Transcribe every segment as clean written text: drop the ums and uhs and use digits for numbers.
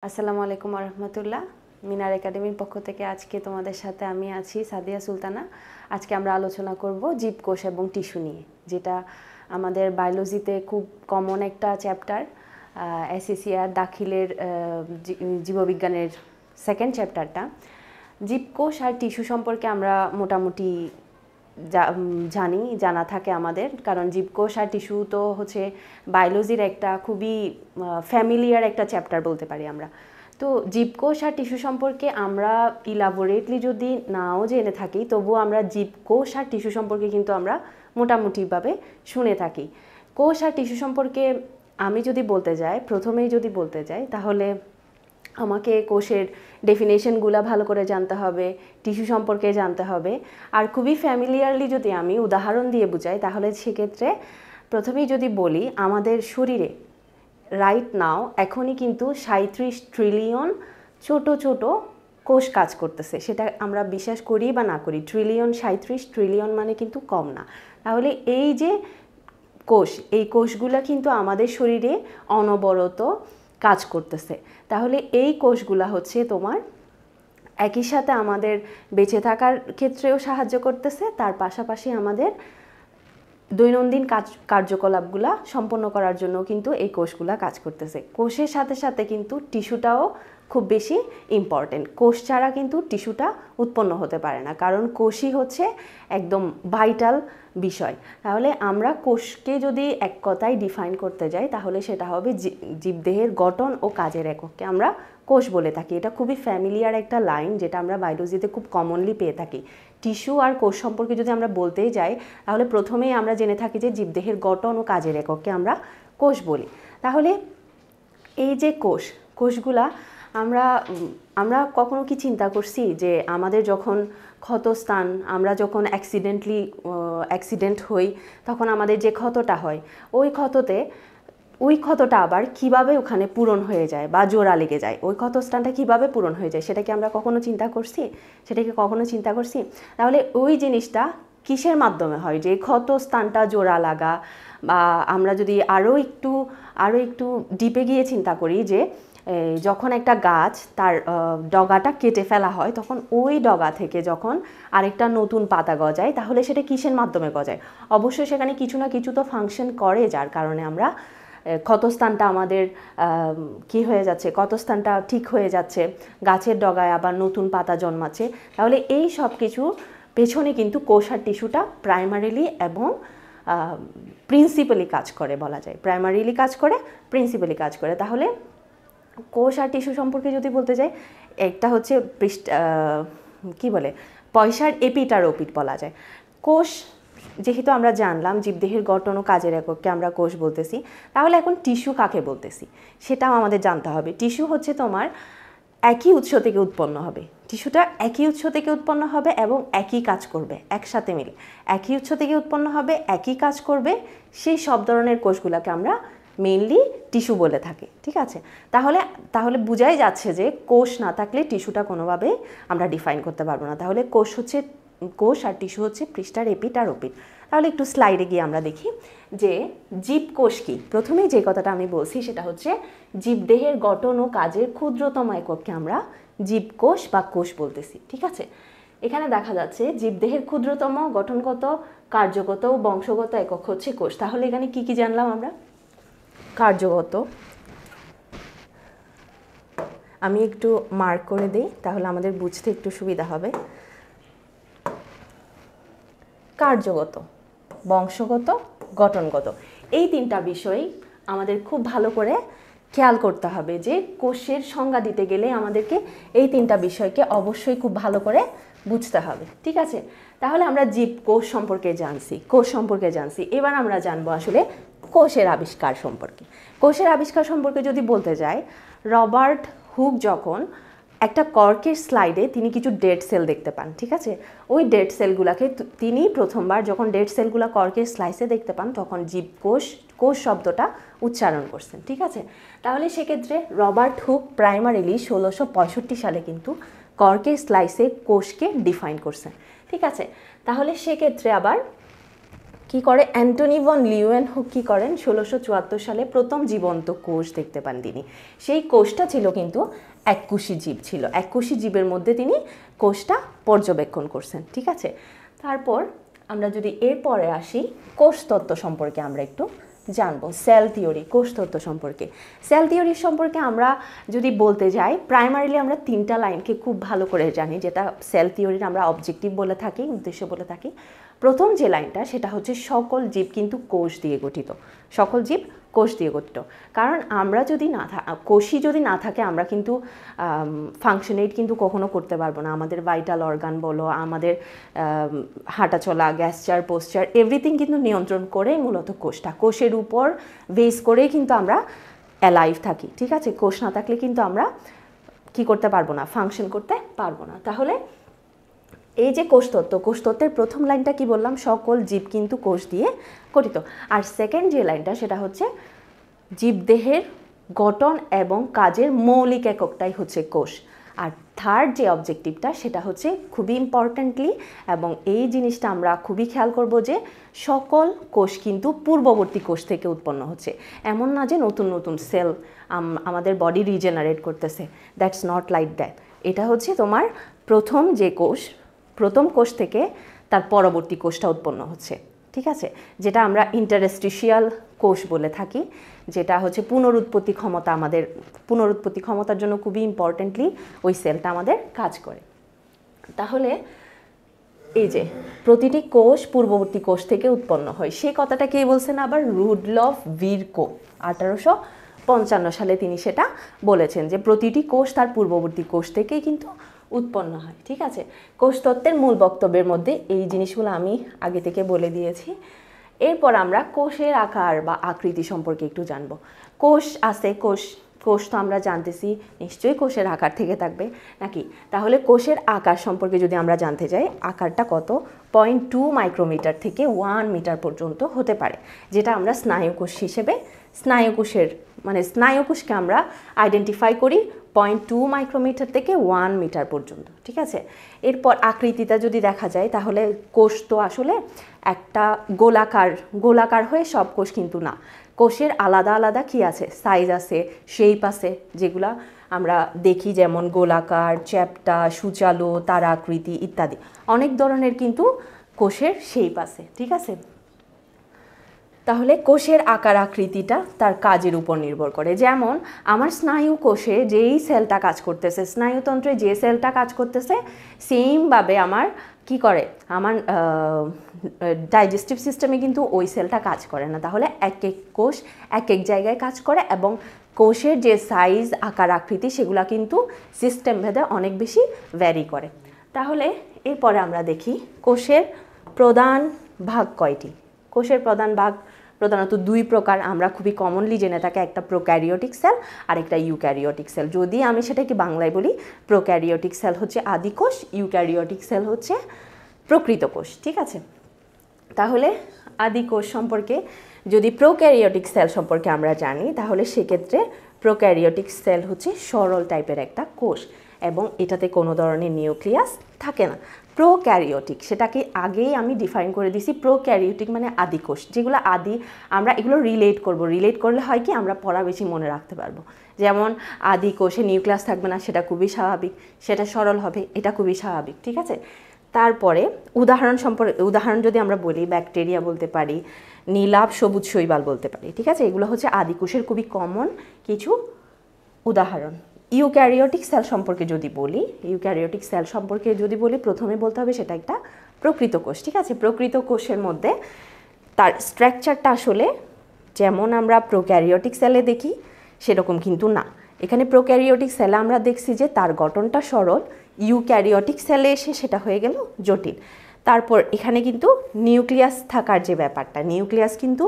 আসসালামু আলাইকুম রহমতুল্লাহ। মিনার একাডেমির পক্ষ থেকে আজকে তোমাদের সাথে আমি আছি সাদিয়া সুলতানা। আজকে আমরা আলোচনা করব জীবকোষ এবং টিস্যু নিয়ে, যেটা আমাদের বায়োলজিতে খুব কমন একটা চ্যাপ্টার। এসএসসিআর দাখিলের জীববিজ্ঞানের সেকেন্ড চ্যাপ্টারটা। জীবকোষ আর টিস্যু সম্পর্কে আমরা মোটামুটি জানা থাকে আমাদের, কারণ জীবকোষ আর টিস্যু তো হচ্ছে বায়োলজির একটা খুবই ফ্যামিলিয়ার একটা চ্যাপ্টার বলতে পারি আমরা। তো জীবকোষ আর টিস্যু সম্পর্কে আমরা ইলাবোরেটলি যদি নাও জেনে থাকি, তবুও আমরা জীবকোষ আর টিস্যু সম্পর্কে কিন্তু আমরা মোটামুটিভাবে শুনে থাকি। কোষ আর টিস্যু সম্পর্কে আমি যদি প্রথমেই বলতে যাই তাহলে আমাকে কোষের ডেফিনেশনগুলো ভালো করে জানতে হবে, টিস্যু সম্পর্কে জানতে হবে। আর খুবই ফ্যামিলিয়ারলি যদি আমি উদাহরণ দিয়ে বুঝাই, তাহলে সেক্ষেত্রে প্রথমেই যদি বলি, আমাদের শরীরে রাইট নাও এখনই কিন্তু 37 ট্রিলিয়ন ছোট ছোট কোষ কাজ করতেছে। সেটা আমরা বিশ্বাস করি বা না করি, 37 ট্রিলিয়ন মানে কিন্তু কম না। তাহলে এই যে এই কোষগুলো কিন্তু আমাদের শরীরে অনবরত কাজ করতেছে। তাহলে এই কোষগুলা হচ্ছে তোমার একই সাথে আমাদের বেঁচে থাকার ক্ষেত্রেও সাহায্য করতেছে, তার পাশাপাশি আমাদের দৈনন্দিন কার্যকলাপগুলা সম্পন্ন করার জন্য কিন্তু এই কোষগুলা কাজ করতেছে। কোষের সাথে সাথে কিন্তু টিস্যুটাও খুব বেশি ইম্পর্টেন্ট। কোষ ছাড়া কিন্তু টিস্যুটা উৎপন্ন হতে পারে না, কারণ কোষই হচ্ছে একদম ভাইটাল বিষয়। তাহলে আমরা কোষকে যদি এক কথায় ডিফাইন করতে যাই, তাহলে সেটা হবে জীবদেহের গঠন ও কাজের একককে আমরা কোষ বলে থাকি। এটা খুবই ফ্যামিলিয়ার একটা লাইন, যেটা আমরা বায়োলজিতে খুব কমনলি পেয়ে থাকি। টিস্যু আর কোষ সম্পর্কে যদি আমরা বলতেই যাই, তাহলে প্রথমেই আমরা জেনে থাকি যে জীবদেহের গঠন ও কাজের একককে আমরা কোষ বলি। তাহলে এই যে কোষগুলা আমরা কখনো কি চিন্তা করছি যে আমাদের যখন ক্ষতস্থান, আমরা যখন অ্যাক্সিডেন্ট হই, তখন আমাদের যে ক্ষতটা হয়, ওই ক্ষতটা আবার কিভাবে ওখানে পূরণ হয়ে যায় বা জোড়া লেগে যায়, ওই ক্ষতস্থানটা কিভাবে পূরণ হয়ে যায়, সেটা কি আমরা কখনো চিন্তা করছি? তাহলে ওই জিনিসটা কিসের মাধ্যমে হয় যে ক্ষতস্থানটা জোড়া লাগা? বা আমরা যদি আরও একটু ডিপে গিয়ে চিন্তা করি, যে যখন একটা গাছ তার ডগাটা কেটে ফেলা হয়, তখন ওই ডগা থেকে যখন আরেকটা নতুন পাতা গজায়, তাহলে সেটা কিসের মাধ্যমে গজায়? অবশ্যই সেখানে কিছু না কিছু তো ফাংশন করে, যার কারণে আমরা ক্ষতস্থানটা আমাদের ক্ষতস্থানটা ঠিক হয়ে যাচ্ছে, গাছের ডগায় আবার নতুন পাতা জন্মাচ্ছে। তাহলে এই সব কিছু পেছনে কিন্তু কোষ আর টিস্যুটা প্রাইমারিলি এবং প্রিন্সিপালি কাজ করে বলা যায়। প্রিন্সিপালি কাজ করে। তাহলে কোষ আর টিস্যু সম্পর্কে যদি বলতে যাই, একটা হচ্ছে পয়সার এপিট আর ওপিট বলা যায়। কোষ যেহেতু আমরা জানলাম জীবদেহের গঠন ও কাজের একককে আমরা কোষ বলতেছি, তাহলে এখন টিস্যু কাকে বলতেছি সেটাও আমাদের জানতে হবে। টিস্যু হচ্ছে তোমার একই উৎস থেকে উৎপন্ন হবে। টিস্যুটা একই উৎস থেকে উৎপন্ন হবে এবং একই কাজ করবে একসাথে মিলে। একই উৎস থেকে উৎপন্ন হবে, একই কাজ করবে, সেই সব ধরনের কোষগুলোকে আমরা মেইনলি টিস্যু বলে থাকি। ঠিক আছে, তাহলে বোঝাই যাচ্ছে যে কোষ না থাকলে টিস্যুটা কোনোভাবেই আমরা ডিফাইন করতে পারবো না। তাহলে কোষ আর টিস্যু হচ্ছে পৃষ্ঠার এপিট আর ওপিট। তাহলে একটু স্লাইডে গিয়ে আমরা দেখি যে জীবকোষ কি। প্রথমেই যে কথাটা আমি বলছি সেটা হচ্ছে জীবদেহের গঠন ও কাজের ক্ষুদ্রতম একককে আমরা জীবকোষ বা কোষ বলতেছি। ঠিক আছে, এখানে দেখা যাচ্ছে জীবদেহের ক্ষুদ্রতম গঠনগত, কার্যগত ও বংশগত একক হচ্ছে কোষ। তাহলে এখানে কি কি জানলাম আমরা? কার্যগত, আমি একটু মার্ক করে দিই তাহলে আমাদের বুঝতে একটু সুবিধা হবে। কার্যগত, বংশগত, গঠনগত, এই তিনটা বিষয় আমাদের খুব ভালো করে খেয়াল করতে হবে যে কোষের সংজ্ঞা দিতে গেলে আমাদেরকে এই তিনটা বিষয়কে অবশ্যই খুব ভালো করে বুঝতে হবে। ঠিক আছে, তাহলে আমরা কোষ সম্পর্কে জানছি। এবার আমরা জানবো আসলে কোষের আবিষ্কার সম্পর্কে যদি বলতে যাই, রবার্ট হুক যখন একটা কর্কের স্লাইডে তিনি কিছু ডেড সেল দেখতে পান। ঠিক আছে, ওই ডেড সেলগুলোকে তিনি প্রথমবার যখন ডেড সেলগুলো কর্কের স্লাইসে দেখতে পান, তখন কোষ শব্দটা উচ্চারণ করছেন। ঠিক আছে, তাহলে সেক্ষেত্রে রবার্ট হুক প্রাইমারিলি 1665 সালে কিন্তু কর্কের স্লাইসে কোষকে ডিফাইন করছেন। ঠিক আছে, তাহলে সেক্ষেত্রে আবার কি করে অ্যান্টনি ভন লিউয়েনহুক কি করেন 1674 সালে প্রথম জীবন্ত কোষ দেখতে পান তিনি। সেই কোষটা ছিল কিন্তু এককোষী জীব ছিল, এককোষী জীবের মধ্যে তিনি কোষটা পর্যবেক্ষণ করছেন, ঠিক আছে। তারপর আমরা যদি এরপরে আসি কোষতত্ত্ব সম্পর্কে আমরা একটু জানবো, সেল থিওরি, কোষতত্ত্ব সম্পর্কে। সেল থিওরি সম্পর্কে আমরা যদি বলতে যাই, প্রাইমারিলি আমরা 3টা লাইনকে খুব ভালো করে জানি, যেটা সেল থিওরির আমরা অবজেক্টিভ বলে থাকি, উদ্দেশ্য বলে থাকি। প্রথম যে লাইনটা সেটা হচ্ছে সকল জীব কিন্তু কোষ দিয়ে গঠিত, সকল জীব কোষ দিয়ে গঠিত। কারণ আমরা যদি কোষই যদি না থাকে আমরা কিন্তু ফাংশনেট কিন্তু কখনো করতে পারবো না। আমাদের ভাইটাল অর্গান বলো, আমাদের হাঁটাচলা, গ্যাসচার, পোস্চার, এভরিথিং কিন্তু নিয়ন্ত্রণ করেই মূলত কোষটা, কোষের উপর বেস করেই কিন্তু আমরা অ্যালাইভ থাকি, ঠিক আছে। কোষ না থাকলে কিন্তু আমরা কি করতে পারবো না, ফাংশন করতে পারবো না। তাহলে এই যে কোষতত্ত্ব, কোষতত্ত্বের প্রথম লাইনটা কি বললাম, সকল জীব কিন্তু কোষ দিয়ে গঠিত। আর সেকেন্ড যে লাইনটা সেটা হচ্ছে জীবদেহের গঠন এবং কাজের মৌলিক এককটাই হচ্ছে কোষ। আর থার্ড যে অবজেক্টিভটা সেটা হচ্ছে খুবই ইম্পর্ট্যান্টলি, এবং এই জিনিসটা আমরা খুবই খেয়াল করব যে সকল কোষ কিন্তু পূর্ববর্তী কোষ থেকে উৎপন্ন হচ্ছে। এমন না যে নতুন নতুন সেল আমাদের বডি রিজেনারেট করতেছে, দ্যাটস নট লাইক দ্যাট। এটা হচ্ছে তোমার প্রথম যে কোষ, প্রথম কোষ থেকে তার পরবর্তী কোষটা উৎপন্ন হচ্ছে, ঠিক আছে, যেটা আমরা ইন্টারস্টিশিয়াল কোষ বলে থাকি, যেটা হচ্ছে পুনরুৎপত্তি ক্ষমতা, আমাদের পুনরুৎপত্তি ক্ষমতার জন্য খুবই ইম্পর্টেন্টলি ওই সেলটা আমাদের কাজ করে। তাহলে এই যে প্রতিটি কোষ পূর্ববর্তী কোষ থেকে উৎপন্ন হয়, সেই কথাটা কে বলছেন আবার, রুডলফ ভিরকো 1855 সালে তিনি সেটা বলেছেন যে প্রতিটি কোষ তার পূর্ববর্তী কোষ থেকেই কিন্তু উৎপন্ন হয়, ঠিক আছে। কোষতত্ত্বের মূল বক্তব্যের মধ্যে এই জিনিসগুলো আমি আগে থেকে বলে দিয়েছি। এরপর আমরা কোষের আকার বা আকৃতি সম্পর্কে একটু জানবো। কোষ আছে, কোষ তো আমরা জানতেছি নিশ্চয়ই কোষের আকার থেকে থাকবে নাকি। তাহলে কোষের আকার সম্পর্কে যদি আমরা জানতে যাই, আকারটা কত, 0.2 মাইক্রোমিটার থেকে 1 মিটার পর্যন্ত হতে পারে, যেটা আমরা স্নায়ুকোষ হিসেবে স্নায়ুকোষকে আমরা আইডেন্টিফাই করি 0.2 মাইক্রোমিটার থেকে 1 মিটার পর্যন্ত, ঠিক আছে। এরপর আকৃতিটা যদি দেখা যায়, তাহলে কোষ তো আসলে একটা গোলাকার হয়ে সব কোষ কিন্তু না, কোষের আলাদা আলাদা কি আছে, সাইজ আছে, শেপ আছে, যেগুলা আমরা দেখি, যেমন গোলাকার, চ্যাপ্টা, সূচালো, তারা আকৃতি ইত্যাদি, অনেক ধরনের কিন্তু কোষের শেপ আছে, ঠিক আছে। তাহলে কোষের আকার আকৃতিটা তার কাজের উপর নির্ভর করে। যেমন আমার স্নায়ু কোষে যেই সেলটা কাজ করতেছে, স্নায়ুতন্ত্রে যে সেলটা কাজ করতেছে, সেমভাবে আমার কি করে, আমার ডাইজেস্টিভ সিস্টেমে কিন্তু ওই সেলটা কাজ করে না। তাহলে এক এক কোষ এক এক জায়গায় কাজ করে, এবং কোষের যে সাইজ, আকার, আকৃতি সেগুলো কিন্তু সিস্টেম ভেদে অনেক বেশি ভ্যারি করে। তাহলে এরপরে আমরা দেখি কোষের প্রধান ভাগ কয়টি। কোষের প্রধান ভাগ প্রধানত 2 প্রকার, আমরা খুবই কমনলি জেনে থাকি, একটা প্রোক্যারিওটিক সেল আর একটা ইউক্যারিওটিক সেল। যদি আমি সেটাকে বাংলায় বলি, প্রোক্যারিওটিক সেল হচ্ছে আদি কোষ, ইউক্যারিওটিক সেল হচ্ছে প্রকৃত কোষ, ঠিক আছে। তাহলে আদি কোষ সম্পর্কে যদি প্রোক্যারিওটিক সেল সম্পর্কে আমরা জানি, তাহলে সেক্ষেত্রে প্রোক্যারিওটিক সেল হচ্ছে সরল টাইপের একটা কোষ, এবং এটাতে কোনো ধরনের নিউক্লিয়াস থাকে না। প্রোক্যারিওটিক সেটাকে আগেই আমি ডিফাইন করে দিছি, প্রোক্যারিওটিক মানে আদি কোষ, যেগুলো আদি, আমরা এগুলো রিলেট করলে হয় কি, আমরা পড়া বেশি মনে রাখতে পারবো। যেমন আদি কোষে নিউক্লিয়াস থাকবে না, সেটা খুবই স্বাভাবিক, সেটা সরল হবে, এটা খুবই স্বাভাবিক, ঠিক আছে। তারপরে উদাহরণ যদি আমরা বলি, ব্যাকটেরিয়া বলতে পারি, নীলাভ সবুজ শৈবাল বলতে পারি, ঠিক আছে। এগুলো হচ্ছে আদি কোষের খুবই কমন কিছু উদাহরণ। ইউক্যারিওটিক সেল সম্পর্কে যদি বলি, প্রথমে বলতে হবে সেটা একটা প্রকৃত কোষ, ঠিক আছে। প্রকৃত কোষের মধ্যে তার স্ট্রাকচারটা আসলে যেমন আমরা প্রোক্যারিওটিক সেলে দেখি সেরকম কিন্তু না। এখানে প্রোক্যারিওটিক সেলে আমরা দেখছি যে তার গঠনটা সরল, ইউক্যারিওটিক সেলে এসে সেটা হয়ে গেল জটিল। তারপর এখানে কিন্তু নিউক্লিয়াস থাকার যে ব্যাপারটা, নিউক্লিয়াস কিন্তু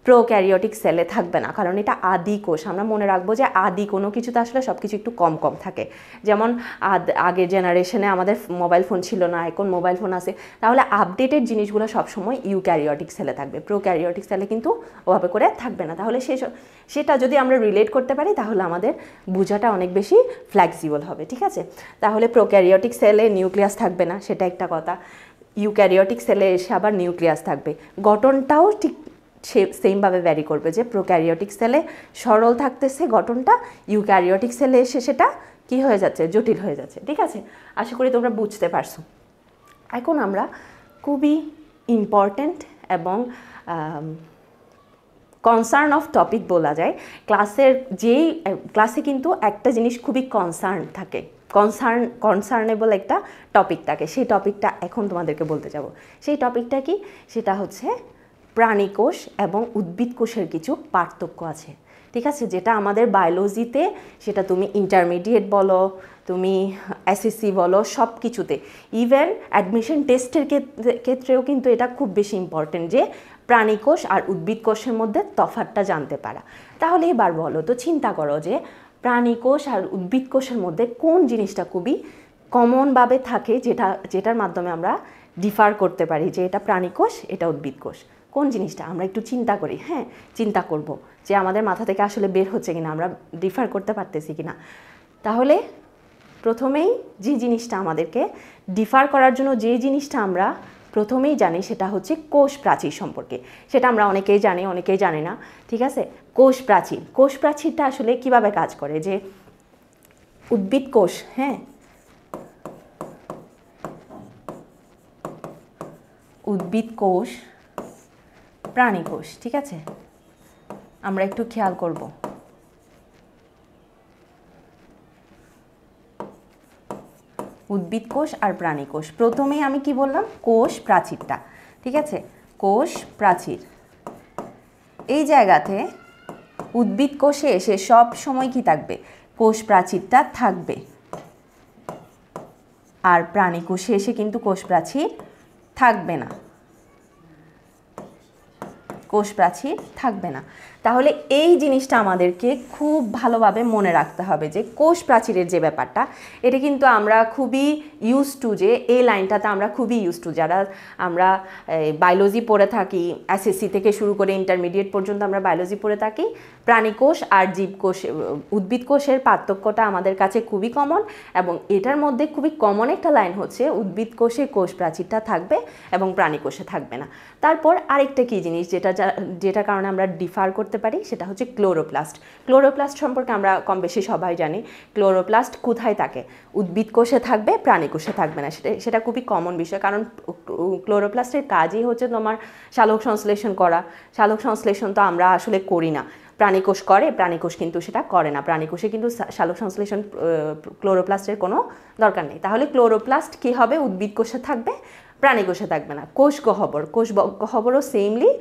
প্রোক্যারিওটিক সেলে থাকবে না, কারণ এটা আদি কোষ। আমরা মনে রাখবো যে আদি কোনো কিছুতে আসলে সব কিছু একটু কম থাকে। যেমন আগের জেনারেশনে আমাদের মোবাইল ফোন ছিল না, এখন মোবাইল ফোন আছে, তাহলে আপডেটেড জিনিসগুলো সবসময় ইউক্যারিওটিক সেলে থাকবে, প্রোক্যারিওটিক সেলে কিন্তু ওভাবে করে থাকবে না। তাহলে সেটা যদি আমরা রিলেট করতে পারি, তাহলে আমাদের বোঝাটা অনেক বেশি ফ্লেক্সিবল হবে, ঠিক আছে। তাহলে প্রোক্যারিওটিক সেলে নিউক্লিয়াস থাকবে না, সেটা একটা কথা। ইউক্যারিওটিক সেলে এসে আবার নিউক্লিয়াস থাকবে। গঠনটাও ঠিক সেমভাবে ভ্যারি করবে, যে প্রোক্যারিওটিক সেলে সরল থাকতেছে গঠনটা, ইউক্যারিওটিক সেলে এসে সেটা কি হয়ে যাচ্ছে, জটিল হয়ে যাচ্ছে। ঠিক আছে, আশা করি তোমরা বুঝতে পারছো। এখন আমরা খুবই ইম্পর্ট্যান্ট এবং কনসার্ন অফ টপিক বলা যায়, ক্লাসে কিন্তু একটা জিনিস খুবই কনসার্ন থাকে, কনসার্নেবল একটা টপিক থাকে, সেই টপিকটা এখন তোমাদেরকে বলতে যাব। সেই টপিকটা কি, সেটা হচ্ছে প্রাণীকোষ এবং উদ্ভিদ কোষের কিছু পার্থক্য আছে। ঠিক আছে, যেটা আমাদের বায়োলজিতে, সেটা তুমি ইন্টারমিডিয়েট বলো, তুমি এসএসসি বলো, সব কিছুতে, ইভেন অ্যাডমিশন টেস্টের ক্ষেত্রেও কিন্তু এটা খুব বেশি ইম্পর্টেন্ট, যে প্রাণীকোষ আর উদ্ভিদ কোষের মধ্যে তফাৎটা জানতে পারা। তাহলে এবার বলো তো, চিন্তা করো যে প্রাণীকোষ আর উদ্ভিদ কোষের মধ্যে কোন জিনিসটা খুবই কমনভাবে থাকে, যেটার মাধ্যমে আমরা ডিফার করতে পারি যে এটা প্রাণীকোষ, এটা উদ্ভিদ কোষ। কোন জিনিসটা আমরা একটু চিন্তা করি, হ্যাঁ চিন্তা করব যে আমাদের মাথা থেকে আসলে বের হচ্ছে কিনা, আমরা ডিফার করতে পারতেছি কিনা। তাহলে প্রথমেই যে জিনিসটা আমাদেরকে ডিফার করার জন্য, যে জিনিসটা আমরা প্রথমেই জানি, সেটা হচ্ছে কোষ প্রাচীর সম্পর্কে। সেটা আমরা অনেকেই জানি, অনেকেই জানি না। ঠিক আছে, কোষ প্রাচীরটা আসলে কিভাবে কাজ করে, যে উদ্ভিদ কোষ, হ্যাঁ উদ্ভিদ কোষ, প্রাণী কোষ, ঠিক আছে, আমরা একটু খেয়াল করব। উদ্ভিদ কোষ আর প্রাণী কোষ। প্রথমেই আমি কি বললাম, কোষ প্রাচীরটা। ঠিক আছে, কোষ প্রাচীর, এই জায়গাতে উদ্ভিদ কোষে এসে সব সময় কি থাকবে, কোষ প্রাচীরটা থাকবে, আর প্রাণী কোষে এসে কিন্তু কোষ প্রাচীর থাকবে না, কোষ প্রাচীর থাকবে না। তাহলে এই জিনিসটা আমাদেরকে খুব ভালোভাবে মনে রাখতে হবে, যে কোষ প্রাচীরের যে ব্যাপারটা, এটা কিন্তু আমরা খুবই ইউজ টু, যে এই লাইনটাতে আমরা খুবই ইউজ টু, যারা আমরা বায়োলজি পড়ে থাকি, এসএসসি থেকে শুরু করে ইন্টারমিডিয়েট পর্যন্ত আমরা বায়োলজি পড়ে থাকি, প্রাণীকোষ আর জীবকোষ, উদ্ভিদ কোষের পার্থক্যটা আমাদের কাছে খুবই কমন, এবং এটার মধ্যে খুবই কমন একটা লাইন হচ্ছে উদ্ভিদ কোষে কোষ প্রাচীরটা থাকবে এবং প্রাণী কোষে থাকবে না। তারপর আরেকটা কী জিনিস, যেটার কারণে আমরা ডিফার করতে পারি, সেটা হচ্ছে ক্লোরোপ্লাস্ট সম্পর্কে আমরা কম বেশি সবাই জানি। ক্লোরোপ্লাস্ট কোথায় থাকে, উদ্ভিদ কোষে থাকবে, প্রাণী কোষে থাকবে না। সেটা খুবই কমন বিষয়, কারণ ক্লোরোপ্লাস্টের কাজই হচ্ছে তোমার সালোক সংশ্লেষণ করা। সালোক সংশ্লেষণ তো আমরা আসলে করি না, প্রাণীকোষ করে, প্রাণীকোষ কিন্তু সেটা করে না। প্রাণীকোষে কিন্তু সালোক সংশ্লেষণ ক্লোরোপ্লাস্টের কোনো দরকার নেই। তাহলে ক্লোরোপ্লাস্ট কী হবে, উদ্ভিদ কোষে থাকবে, প্রাণী কোষে থাকবে না। কোষ গহ্বরও সেমলি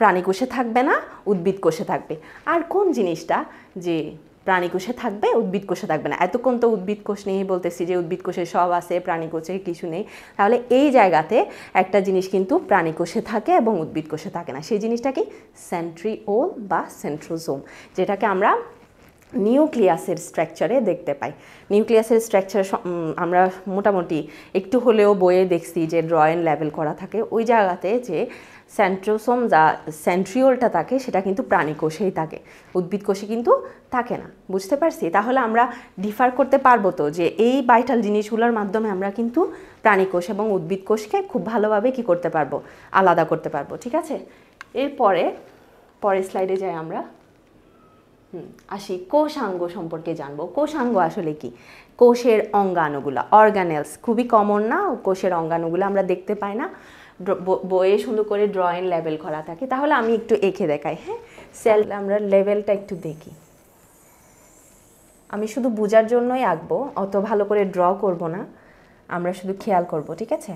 প্রাণী কোষে থাকবে না, উদ্ভিদ কোষে থাকবে। আর কোন জিনিসটা যে প্রাণী কোষে থাকবে, উদ্ভিদ কোষে থাকবে না? এতক্ষণ তো উদ্ভিদ কোষ নিয়েই বলতেছি যে উদ্ভিদ কোষে সব আছে, প্রাণী কোষে কিছু নেই। তাহলে এই জায়গাতে একটা জিনিস কিন্তু প্রাণী কোষে থাকে এবং উদ্ভিদ কোষে থাকে না। সেই জিনিসটা কি, সেন্ট্রিওল বা সেন্ট্রোজোম, যেটাকে আমরা নিউক্লিয়াসের স্ট্রাকচারে দেখতে পাই। নিউক্লিয়াসের স্ট্রাকচার আমরা মোটামুটি একটু হলেও বইয়ে দেখছি যে ড্রয়িং লেভেল করা থাকে। ওই জায়গাতে যে সেন্ট্রোসোম যা সেন্ট্রিওলটা থাকে, সেটা কিন্তু প্রাণী কোষেই থাকে, উদ্ভিদ কোষে কিন্তু থাকে না। বুঝতে পারছি? তাহলে আমরা ডিফার করতে পারবো তো, যে এই ভাইটাল জিনিসগুলোর মাধ্যমে আমরা কিন্তু প্রাণী কোষ এবং উদ্ভিদ কোষকে খুব ভালোভাবে কি করতে পারবো, আলাদা করতে পারবো। ঠিক আছে, এরপরে পরের স্লাইডে যাই আমরা। আসি কোষাঙ্গ সম্পর্কে জানবো। কোষাঙ্গ আসলে কি? কোষের অঙ্গাণুগুলো, অর্গানেলস, খুবই কমন না? কোষের অঙ্গাণুগুলো আমরা দেখতে পাই না, বইয়ে সুন্দর করে ড্রয়িং লেভেল করা থাকে। তাহলে আমি একটু এঁকে দেখাই। হ্যাঁ, সেল আমরা লেভেলটা একটু দেখি। আমি শুধু বোঝার জন্যই আঁকবো, অত ভালো করে ড্র করব না, আমরা শুধু খেয়াল করব। ঠিক আছে,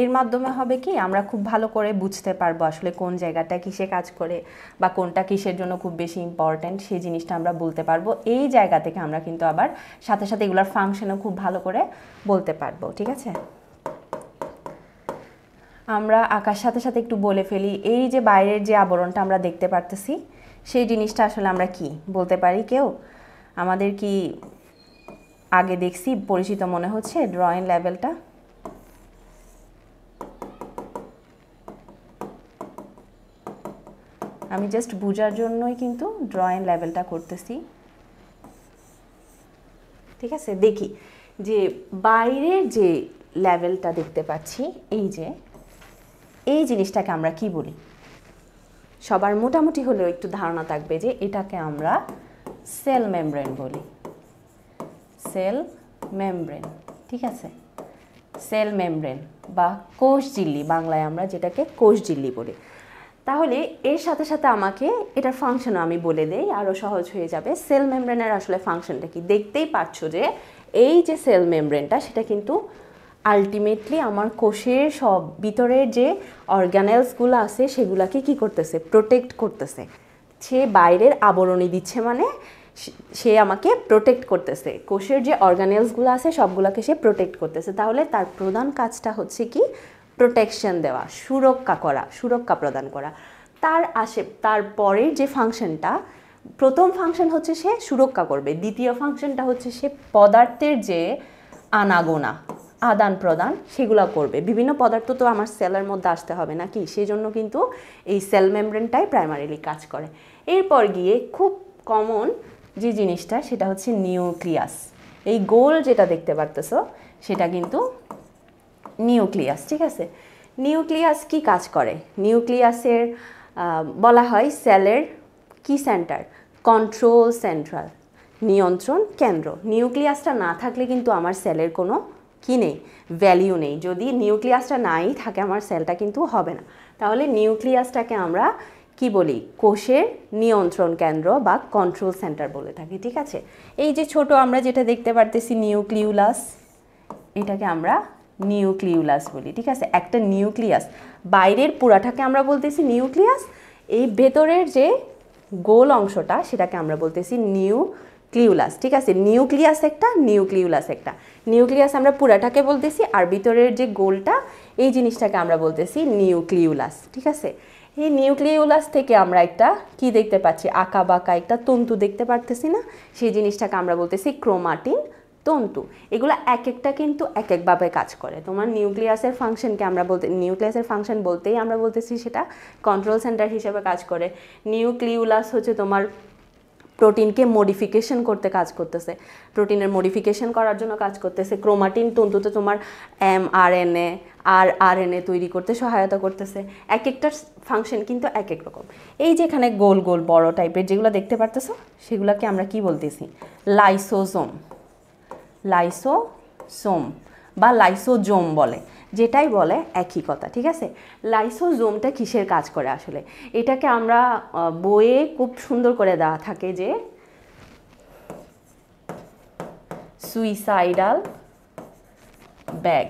এর মাধ্যমে হবে কি, আমরা খুব ভালো করে বুঝতে পারবো আসলে কোন জায়গাটা কিসে কাজ করে বা কোনটা কিসের জন্য খুব বেশি ইম্পর্ট্যান্ট, সেই জিনিসটা আমরা বলতে পারবো। এই জায়গা থেকে আমরা কিন্তু আবার সাথে সাথে এগুলোর ফাংশনও খুব ভালো করে বলতে পারবো। ঠিক আছে, আমরা আঁকার সাথে সাথে একটু বলে ফেলি। এই যে বাইরের যে আবরণটা আমরা দেখতে পারতেছি, সেই জিনিসটা আসলে আমরা কি বলতে পারি? কেউ আমাদের কি আগে দেখছি, পরিচিত মনে হচ্ছে ড্রয়িং লেভেলটা। আমি জাস্ট বোঝার জন্যই কিন্তু ড্রয়িং লেভেলটা করতেছি, ঠিক আছে। দেখি যে বাইরের যে লেভেলটা দেখতে পাচ্ছি, এই জিনিসটাকে আমরা কি বলি। সবার মোটামুটি হলেও একটু ধারণা থাকবে যে এটাকে আমরা সেল মেমব্রেন বলি, সেল মেমব্রেন, ঠিক আছে। সেল মেমব্রেন বা কোষঝিল্লি, বাংলায় আমরা যেটাকে কোষঝিল্লি বলি। তাহলে এর সাথে সাথে আমাকে এটার ফাংশনও আমি বলে দেই, আরও সহজ হয়ে যাবে। সেল মেমব্রেনের আসলে ফাংশনটা কি, দেখতেই পাচ্ছো যে এই যে সেল মেমব্রেনটা, সেটা কিন্তু আলটিমেটলি আমার কোষের সব ভিতরের যে অর্গানেলসগুলো আছে সেগুলাকে কি করতেছে, প্রোটেক্ট করতেছে। সে বাইরের আবরণী দিচ্ছে, মানে সে আমাকে প্রোটেক্ট করতেছে। কোষের যে অর্গানেলসগুলো আছে সবগুলোকে সে প্রোটেক্ট করতেছে। তাহলে তার প্রধান কাজটা হচ্ছে কি, প্রোটেকশন দেওয়া, সুরক্ষা করা, সুরক্ষা প্রদান করা। তারপরের যে ফাংশনটা, প্রথম ফাংশন হচ্ছে সে সুরক্ষা করবে, দ্বিতীয় ফাংশনটা হচ্ছে সে পদার্থের যে আনাগোনা, আদান প্রদান, সেগুলো করবে। বিভিন্ন পদার্থ তো আমার সেলের মধ্যে আসতে হবে নাকি, সেই জন্য কিন্তু এই সেল মেমব্রেনটাই প্রাইমারিলি কাজ করে। এরপর গিয়ে খুব কমন যে জিনিসটা, সেটা হচ্ছে নিউক্লিয়াস। এই গোল যেটা দেখতে পারতেছো সেটা কিন্তু নিউক্লিয়াস, ঠিক আছে। নিউক্লিয়াস কি কাজ করে, নিউক্লিয়াসের বলা হয় সেলের কি সেন্টার, কন্ট্রোল সেন্ট্রাল, নিয়ন্ত্রণ কেন্দ্র। নিউক্লিয়াসটা না থাকলে কিন্তু আমার সেলের কোনো কি নেই, ভ্যালিউ নেই। যদি নিউক্লিয়াসটা নাই থাকে আমার সেলটা কিন্তু হবে না। তাহলে নিউক্লিয়াসটাকে আমরা কি বলি, কোষের নিয়ন্ত্রণ কেন্দ্র বা কন্ট্রোল সেন্টার বলে থাকি, ঠিক আছে। এই যে ছোট আমরা যেটা দেখতে পারতেছি নিউক্লিউলাস, এটাকে আমরা নিউক্লিউলাস বলি, ঠিক আছে। একটা নিউক্লিয়াস, বাইরের পুরাটাকে আমরা বলতেছি নিউক্লিয়াস, এই ভেতরের যে গোল অংশটা সেটাকে আমরা বলতেছি নিউক্লিউলাস, ঠিক আছে। নিউক্লিয়াস একটা, নিউক্লিউলাস একটা। নিউক্লিয়াস আমরা পুরাটাকে বলতেছি, আর ভিতরের যে গোলটা এই জিনিসটাকে আমরা বলতেছি নিউক্লিউলাস, ঠিক আছে। এই নিউক্লিউলাস থেকে আমরা একটা কি দেখতে পাচ্ছি, আঁকা বাঁকা একটা তন্তু দেখতে পারতেছি না, সেই জিনিসটাকে আমরা বলতেছি ক্রোমাটিন তন্তু। এগুলো এক একটা কিন্তু এক একভাবে কাজ করে। তোমার নিউক্লিয়াসের ফাংশনকে আমরা নিউক্লিয়াসের ফাংশন বলতেই আমরা বলতেছি সেটা কন্ট্রোল সেন্টার হিসেবে কাজ করে। নিউক্লিউলাস হচ্ছে তোমার প্রোটিনকে মডিফিকেশন করতে কাজ করতেছে, প্রোটিনের মডিফিকেশন করার জন্য কাজ করতেছে। ক্রোমাটিন তন্তুতে তোমার mRNA আর RNA তৈরি করতে সহায়তা করতেছে। এক একটা ফাংশন কিন্তু এক এক রকম। এই যে এখানে গোল গোল বড় টাইপের যেগুলো দেখতে পারতেছো, সেগুলোকে আমরা কি বলতেছি, লাইসোজোম, লাইসোসোম বা লাইসোজোম বলে, যেটাই বলে একই কথা, ঠিক আছে। লাইসোজোমটা কিসের কাজ করে আসলে, এটাকে আমরা বইয়ে খুব সুন্দর করে দেওয়া থাকে যে সুইসাইডাল ব্যাগ,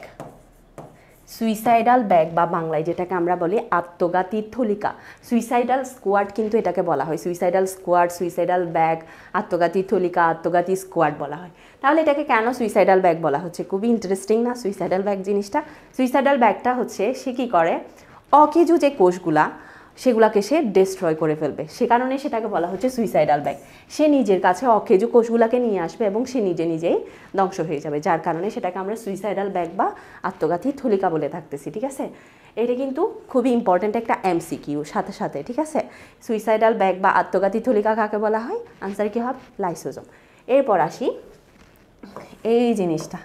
সুইসাইডাল ব্যাগ বা বাংলায় যেটাকে আমরা বলি আত্মঘাতী থলিকা। সুইসাইডাল স্কোয়াড কিন্তু এটাকে বলা হয়, সুইসাইডাল স্কোয়াড, সুইসাইডাল ব্যাগ, আত্মঘাতী থলিকা, আত্মঘাতী স্কোয়াড বলা হয়। তাহলে এটাকে কেন সুইসাইডাল ব্যাগ বলা হচ্ছে, খুবই ইন্টারেস্টিং না সুইসাইডাল ব্যাগ জিনিসটা। সুইসাইডাল ব্যাগটা হচ্ছে সে কী করে, অকেজো যে কোষগুলা সেগুলাকে সে ডিস্ট্রয় করে ফেলবে, সে কারণে সেটাকে বলা হচ্ছে সুইসাইডাল ব্যাগ। সে নিজের কাছে অকেজো কোষগুলাকে নিয়ে আসবে এবং সে নিজেই ধ্বংস হয়ে যাবে, যার কারণে সেটাকে আমরা সুইসাইডাল ব্যাগ বা আত্মঘাতী থলিকা বলে থাকতেছি, ঠিক আছে। এটা কিন্তু খুবই ইম্পর্ট্যান্ট একটা MCQ সাথে সাথে, ঠিক আছে। সুইসাইডাল ব্যাগ বা আত্মঘাতী থলিকা কাকে বলা হয়, আনসার কী হবে, লাইসোজোম। এরপর আসি এই জিনিসটা,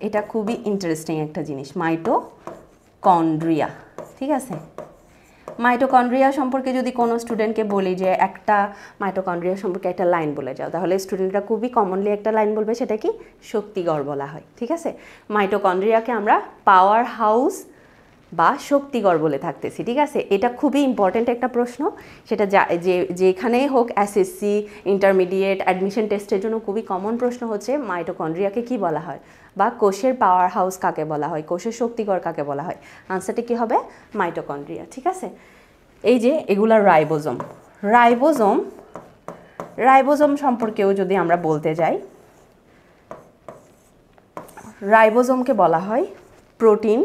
এটা খুবই ইন্টারেস্টিং একটা জিনিস, মাইটোকন্ড্রিয়া, ঠিক আছে। মাইটোকন্ড্রিয়া সম্পর্কে যদি কোনো স্টুডেন্টকে বলি যে একটা মাইটোকন্ড্রিয়া সম্পর্কে একটা লাইন বলে যাও, তাহলে স্টুডেন্টরা খুবই কমনলি একটা লাইন বলবে, সেটা কি, শক্তিগড় বলা হয়, ঠিক আছে। মাইটোকন্ড্রিয়াকে আমরা পাওয়ার হাউস বা শক্তিগড় বলে থাকতেছি, ঠিক আছে। এটা খুবই ইম্পর্ট্যান্ট একটা প্রশ্ন, সেটা যেখানেই হোক SSC, ইন্টারমিডিয়েট, অ্যাডমিশন টেস্টের জন্য খুবই কমন প্রশ্ন হচ্ছে মাইটোকন্ড্রিয়াকে কি বলা হয়, বা কোষের পাওয়ার হাউস কাকে বলা হয়, কোষের শক্তিগড় কাকে বলা হয়, আনসারটি কী হবে, মাইটোকন্ড্রিয়া, ঠিক আছে। এই যে এগুলা রাইবোজোম, রাইবোজোম সম্পর্কেও যদি আমরা বলতে যাই, রাইবোজোমকে বলা হয় প্রোটিন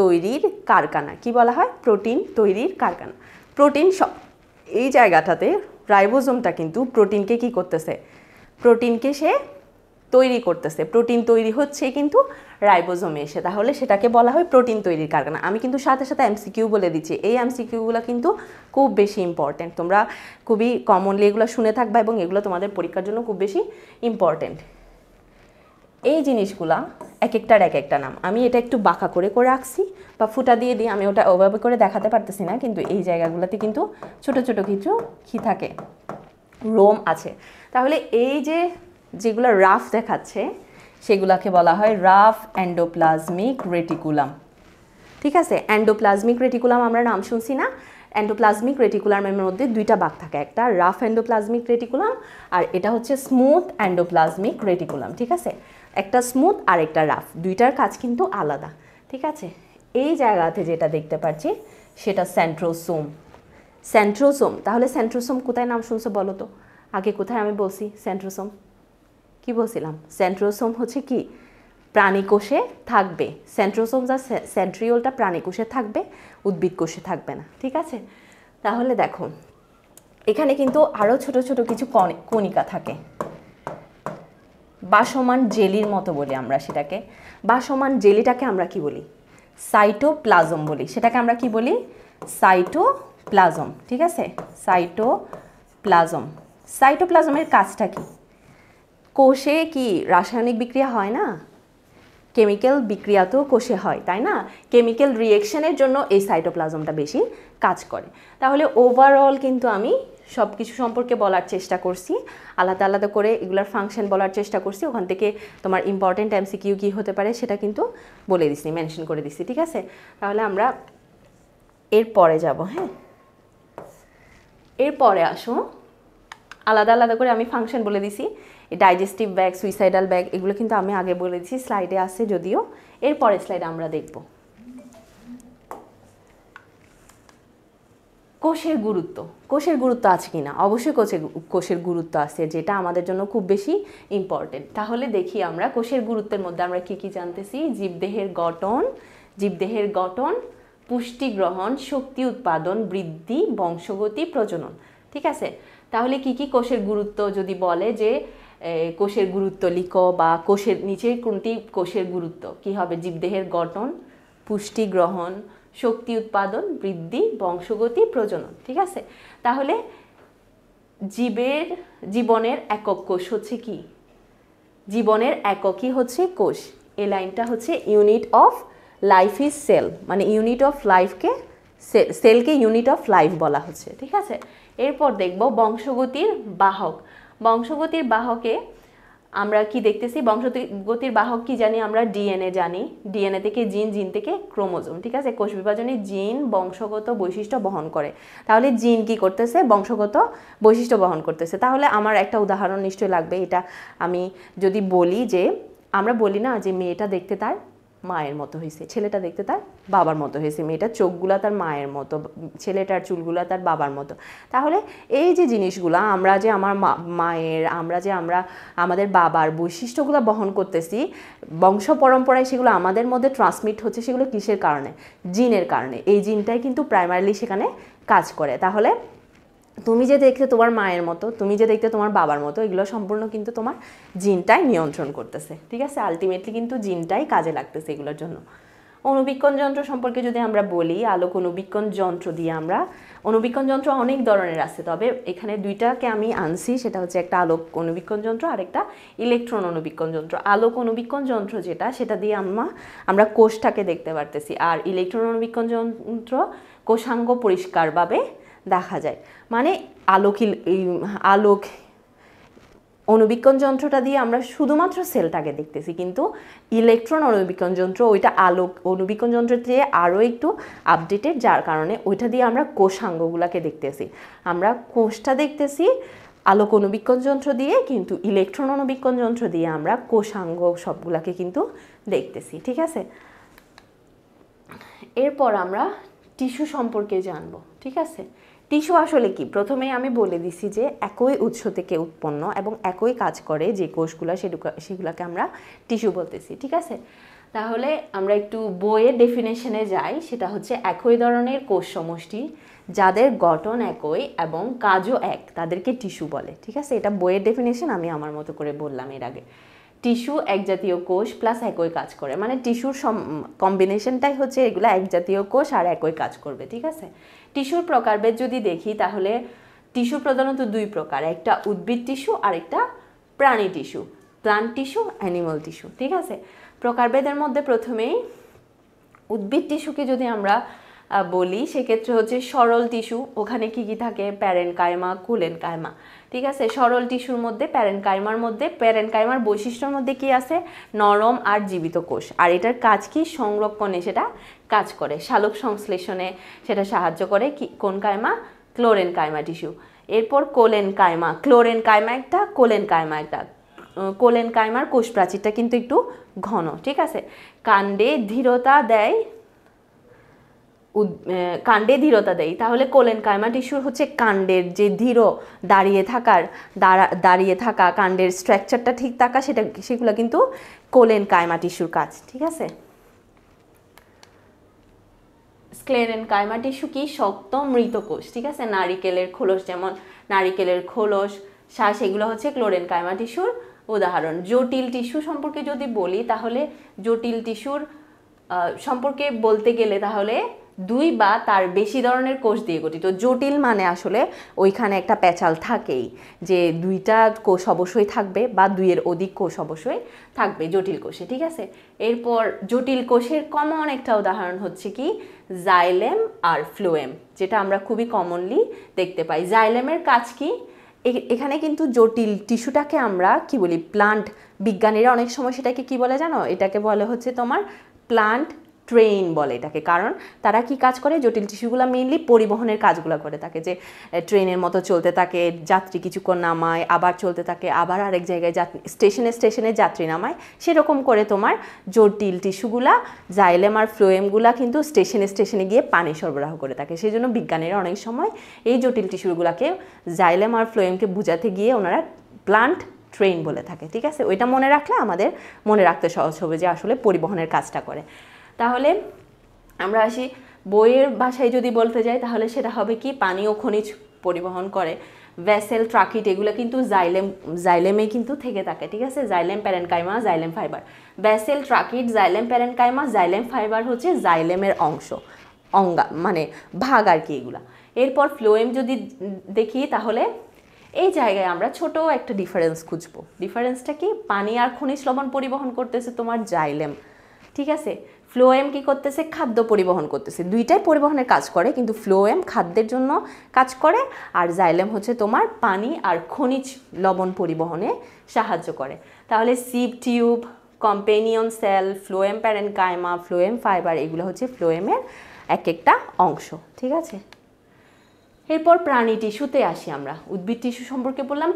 তৈরির কারখানা। কি বলা হয়, প্রোটিন তৈরির কারখানা। প্রোটিন এই জায়গাটাতে রাইবোজোমটা কিন্তু প্রোটিনকে কি করতেছে, প্রোটিনকে সে তৈরি করতেছে, প্রোটিন তৈরি হচ্ছে কিন্তু রাইবোজোমে এসে, তাহলে সেটাকে বলা হয় প্রোটিন তৈরির কারখানা। আমি কিন্তু সাথে সাথে এমসিকিউ বলে দিচ্ছি, এই এমসিকিউগুলো কিন্তু খুব বেশি ইম্পর্টেন্ট, তোমরা খুবই কমনলি এগুলো শুনে থাকবা এবং এগুলো তোমাদের পরীক্ষার জন্য খুব বেশি ইম্পর্টেন্ট। এই জিনিসগুলা এক একটার এক একটা নাম, আমি এটা একটু বাঁকা করে করে আঁকছি বা ফুটা দিয়ে দিই, আমি ওটা ওভাবে করে দেখাতে পারতেছি না, কিন্তু এই জায়গাগুলোতে কিন্তু ছোট ছোট কিছু কি থাকে, রোম আছে। তাহলে এই যে যেগুলো রাফ দেখাচ্ছে সেগুলোকে বলা হয় রাফ এন্ডোপ্লাজমিক রেটিকুলাম। ঠিক আছে, এন্ডোপ্লাজমিক রেটিকুলাম আমরা নাম শুনছি না? এন্ডোপ্লাজমিক রেটিকুলামের মধ্যে দুইটা ভাগ থাকে, একটা রাফ এন্ডোপ্লাজমিক রেটিকুলাম আর এটা হচ্ছে স্মুথ এন্ডোপ্লাজমিক রেটিকুলাম। ঠিক আছে, একটা স্মুথ আর একটা রাফ, দুইটার কাজ কিন্তু আলাদা। ঠিক আছে, এই জায়গাতে যেটা দেখতে পাচ্ছি সেটা সেন্ট্রোসোম। সেন্ট্রোসোম, তাহলে সেন্ট্রোসোম কোথায় নাম শুনছো বলো তো? আগে কোথায় আমি বলছি সেন্ট্রোসোম? কি বলছিলাম? সেন্ট্রোসোম হচ্ছে কি প্রাণীকোষে থাকবে, সেন্ট্রোসোম যা সেন্ট্রিওলটা প্রাণীকোষে থাকবে, উদ্ভিদ কোষে থাকবে না। ঠিক আছে, তাহলে দেখো এখানে কিন্তু আরও ছোট ছোট কিছু কণিকা থাকে, বাসমান জেলির মতো বলি আমরা সেটাকে। বাসমান জেলিটাকে আমরা কি বলি? সাইটোপ্লাজম বলি। সেটাকে আমরা কি বলি? সাইটোপ্লাজম। ঠিক আছে, সাইটোপ্লাজম। সাইটোপ্লাজমের কাজটা কি? কোষে কি রাসায়নিক বিক্রিয়া হয় না? কেমিক্যাল বিক্রিয়া তো কোষে হয়, তাই না? কেমিক্যাল রিয়েকশনের জন্য এই সাইটোপ্লাজমটা বেশি কাজ করে। তাহলে ওভারঅল কিন্তু আমি সব কিছু সম্পর্কে বলার চেষ্টা করছি, আলাদা আলাদা করে এগুলার ফাংশন বলার চেষ্টা করছি। ওখান থেকে তোমার ইম্পর্টেন্ট এমসিকিউ কী হতে পারে সেটা কিন্তু বলে দিছি, মেনশন করে দিছি। ঠিক আছে, তাহলে আমরা এরপরে যাব। হ্যাঁ, এরপরে আসো, আলাদা আলাদা করে আমি ফাংশন বলে দিছি। এই ডাইজেস্টিভ ব্যাগ, সুইসাইডাল ব্যাগ, এগুলো কিন্তু আমি আগে বলে দিছি, স্লাইডে আছে যদিও, এরপরে স্লাইডে আমরা দেখব কোষের গুরুত্ব। কোষের গুরুত্ব আছে কি না? অবশ্যই কোষের গুরুত্ব আছে, যেটা আমাদের জন্য খুব বেশি ইম্পর্টেন্ট। তাহলে দেখি আমরা কোষের গুরুত্বের মধ্যে আমরা কি কি জানতেছি। জীবদেহের গঠন, পুষ্টি গ্রহণ, শক্তি উৎপাদন, বৃদ্ধি, বংশগতি, প্রজনন। ঠিক আছে, তাহলে কি কি কোষের গুরুত্ব যদি বলে যে কোষের গুরুত্ব লিখো, বা কোষের নিচে কোনটি কোষের গুরুত্ব, কি হবে? জীবদেহের গঠন, পুষ্টি গ্রহণ, শক্তি উৎপাদন, বৃদ্ধি, বংশগতি, প্রজনন। ঠিক আছে, তাহলে জীবনের একক কোষ হচ্ছে কি? জীবনের এককই হচ্ছে কোষ। এই লাইনটা হচ্ছে unit of life is cell, মানে ইউনিট অফ লাইফকে, সেলকে ইউনিট অফ লাইফ বলা হচ্ছে। ঠিক আছে, এরপর দেখব বংশগতির বাহক। বংশগতির বাহকে আমরা কি দেখতেছি? বংশগতির বাহক কি জানি আমরা? ডিএনএ জানি, ডিএনএ থেকে জিন, জিন থেকে ক্রোমোজোম। ঠিক আছে, কোষ বিভাজনে জিন বংশগত বৈশিষ্ট্য বহন করে। তাহলে জিন কি করতেছে? বংশগত বৈশিষ্ট্য বহন করতেছে। তাহলে আমার একটা উদাহরণ নিশ্চয়ই লাগবে। এটা আমি যদি বলি যে, আমরা বলি না যে মেয়েটা দেখতে তার মায়ের মতো হয়েছে, ছেলেটা দেখতে তার বাবার মতো হয়েছে, মেয়েটার চোখগুলা তার মায়ের মতো, ছেলেটার চুলগুলা তার বাবার মতো। তাহলে এই যে জিনিসগুলা আমরা যে আমার মায়ের, আমরা যে আমাদের বাবার বৈশিষ্ট্যগুলো বহন করতেছি বংশ পরম্পরায়, সেগুলো আমাদের মধ্যে ট্রান্সমিট হচ্ছে, সেগুলো কিসের কারণে? জিনের কারণে। এই জিনটাই কিন্তু প্রাইমারিলি সেখানে কাজ করে। তাহলে তুমি যে দেখতে তোমার মায়ের মতো, তুমি যে দেখতে তোমার বাবার মতো, এগুলো সম্পূর্ণ কিন্তু তোমার জিনটাই নিয়ন্ত্রণ করতেছে। ঠিক আছে, আলটিমেটলি কিন্তু জিনটাই কাজে লাগতেছে এগুলোর জন্য। অণুবীক্ষণ যন্ত্র সম্পর্কে যদি আমরা বলি, আলোক অণুবীক্ষণ যন্ত্র দিয়ে আমরা, অণুবীক্ষণ যন্ত্র অনেক ধরনের আছে, তবে এখানে দুইটাকে আমি আনছি, সেটা হচ্ছে একটা আলোক অণুবীক্ষণ যন্ত্র আর একটা ইলেকট্রন অণুবীক্ষণ যন্ত্র। আলোক অণুবীক্ষণ যন্ত্র যেটা, সেটা দিয়ে আমরা কোষটাকে দেখতে পারতেছি, আর ইলেকট্রন অণুবীক্ষণ যন্ত্র কোষাঙ্গ পরিষ্কারভাবে দেখা যায়। মানে আলোক অণুবীক্ষণ যন্ত্রটা দিয়ে আমরা শুধুমাত্র সেলটাকে দেখতেছি, কিন্তু ইলেকট্রন অণুবীক্ষণ যন্ত্র ওইটা আলোক অণুবীক্ষণ যন্ত্রের চেয়ে আরও একটু আপডেটেড, যার কারণে ওইটা দিয়ে আমরা কোষাঙ্গগুলোকে দেখতেছি। আমরা কোষটা দেখতেছি আলোক অণুবীক্ষণ যন্ত্র দিয়ে, কিন্তু ইলেকট্রন অণুবীক্ষণ যন্ত্র দিয়ে আমরা কোষাঙ্গ সবগুলাকে কিন্তু দেখতেছি। ঠিক আছে, এরপর আমরা টিস্যু সম্পর্কে জানবো। ঠিক আছে, টিস্যু আসলে কি? প্রথমেই আমি বলে দিছি যে একই উৎস থেকে উৎপন্ন এবং একই কাজ করে যে কোষগুলো, সেগুলোকে আমরা টিস্যু বলতেছি। ঠিক আছে, তাহলে আমরা একটু বইয়ের ডেফিনেশনে যাই। সেটা হচ্ছে একই ধরনের কোষ সমষ্টি যাদের গঠন একই এবং কাজও এক, তাদেরকে টিস্যু বলে। ঠিক আছে, এটা বইয়ের ডেফিনেশন, আমি আমার মতো করে বললাম এর আগে। টিস্যু এক জাতীয় কোষ প্লাস একই কাজ করে, মানে টিস্যুর কম্বিনেশনটাই হচ্ছে এগুলো এক জাতীয় কোষ আর একই কাজ করবে, ঠিক আছে। টিস্যুর প্রকারভেদ যদি দেখি তাহলে টিস্যু প্রধানত দুই প্রকার, একটা উদ্ভিদ টিস্যু আর একটা প্রাণী tissue, plant tissue, animal tissue, ঠিক আছে। প্রকারভেদের মধ্যে প্রথমেই উদ্ভিদ টিস্যুকে যদি আমরা বলি সেক্ষেত্রে হচ্ছে সরল টিস্যু, ওখানে কি কি থাকে, প্যারেনকাইমা, কোলেনকাইমা, ঠিক আছে। সরল টিস্যুর মধ্যে প্যারেনকাইমার বৈশিষ্ট্যের মধ্যে কি আছে, নরম আর জীবিত কোষ, আর এটার কাজ কি, সংরক্ষণে সেটা কাজ করে, সালোক সংশ্লেষণে সেটা সাহায্য করে, কি কোন কাইমা, ক্লোরেনকাইমা টিস্যু। এরপর কোলেনকাইমা, ক্লোরেনকাইমা একটা, কোলেনকাইমা একটা। কোলেনকাইমার কোষ প্রাচীরটা কিন্তু একটু ঘন, ঠিক আছে। কাণ্ডে ধীরতা দেয়, তাহলে কোলেনকাইমা টিস্যুর হচ্ছে কাণ্ডের যে দাঁড়িয়ে থাকা কাণ্ডের স্ট্রাকচারটা ঠিক থাকা, সেগুলো কিন্তু কোলেনকাইমা টিস্যুর কাজ, ঠিক আছে। স্ক্লেরেনকাইমা টিস্যু কি, শক্ত মৃত কোষ, ঠিক আছে। নারিকেলের খোলস, যেমন নারিকেলের খোলস, শ্বাস, এগুলো হচ্ছে ক্লোরেনকাইমা টিস্যুর উদাহরণ। জটিল টিস্যু সম্পর্কে যদি বলি তাহলে জটিল টিস্যুর সম্পর্কে বলতে গেলে তাহলে দুই বা তার বেশি ধরনের কোষ দিয়ে গঠিত। জটিল মানে আসলে ওইখানে একটা প্যাচাল থাকেই, যে দুইটা কোষ অবশ্যই থাকবে বা দুইয়ের অধিক কোষ অবশ্যই থাকবে জটিল কোষে, ঠিক আছে। এরপর জটিল কোষের কমন একটা উদাহরণ হচ্ছে কি, জাইলেম আর ফ্লোয়েম, যেটা আমরা খুবই কমনলি দেখতে পাই। জাইলেমের কাজ কি, এখানে কিন্তু জটিল টিস্যুটাকে আমরা কি বলি, প্লান্ট বিজ্ঞানীরা অনেক সময় সেটাকে কি বলে জানো, এটাকে বলে হচ্ছে তোমার প্লান্ট ট্রেন বলে এটাকে, কারণ তারা কি কাজ করে, জটিল টিস্যুগুলো মেইনলি পরিবহনের কাজগুলো করে থাকে, যে ট্রেনের মতো চলতে থাকে, যাত্রী কিছুক্ষণ নামায়, আবার চলতে থাকে, আবার আরেক জায়গায় স্টেশনে যাত্রী নামায়, সেরকম করে তোমার জটিল টিস্যুগুলা, জাইলেম আর ফ্লোয়েমগুলা কিন্তু স্টেশনে গিয়ে পানি সরবরাহ করে থাকে। সেই জন্য বিজ্ঞানীরা অনেক সময় এই জটিল টিস্যুগুলাকে, জাইলেম আর ফ্লোয়েমকে বোঝাতে গিয়ে ওনারা প্লান্ট ট্রেন বলে থাকে, ঠিক আছে। ওইটা মনে রাখলে আমাদের মনে রাখতে সহজ হবে যে আসলে পরিবহনের কাজটা করে। তাহলে আমরা আসি বইয়ের ভাষায় যদি বলতে যাই তাহলে সেটা হবে কি, পানি ও খনিজ পরিবহন করে। ভেসেল, ট্রাকিট, এগুলো কিন্তু জাইলেমে কিন্তু থেকে থাকে, ঠিক আছে। Xylem, parenchyma, xylem fibre. Vessel, tracheid, xylem, parenchyma, xylem fibre হচ্ছে জাইলেমের মানে ভাগ আর কি এগুলা। এরপর ফ্লোয়েম যদি দেখি তাহলে এই জায়গায় আমরা ছোট একটা ডিফারেন্স খুঁজবো। ডিফারেন্সটা কি, পানি আর খনিজ লবণ পরিবহন করতেছে তোমার জাইলেম, ঠিক আছে। ফ্লোয়েম কি করতেছে, খাদ্য পরিবহন করতেছে। দুইটাই পরিবহনের কাজ করে, কিন্তু ফ্লোয়েম খাদ্যের জন্য কাজ করে আর জাইলেম হচ্ছে তোমার পানি আর খনিজ লবণ পরিবহনে সাহায্য করে। তাহলে sieve tube, companion cell, phloem parenchyma, phloem fibre, এগুলো হচ্ছে ফ্লোয়েমের এক একটা অংশ, ঠিক আছে। এরপর প্রাণী টিস্যুতে আসি আমরা। উদ্ভিদ টিস্যু সম্পর্কে বললাম,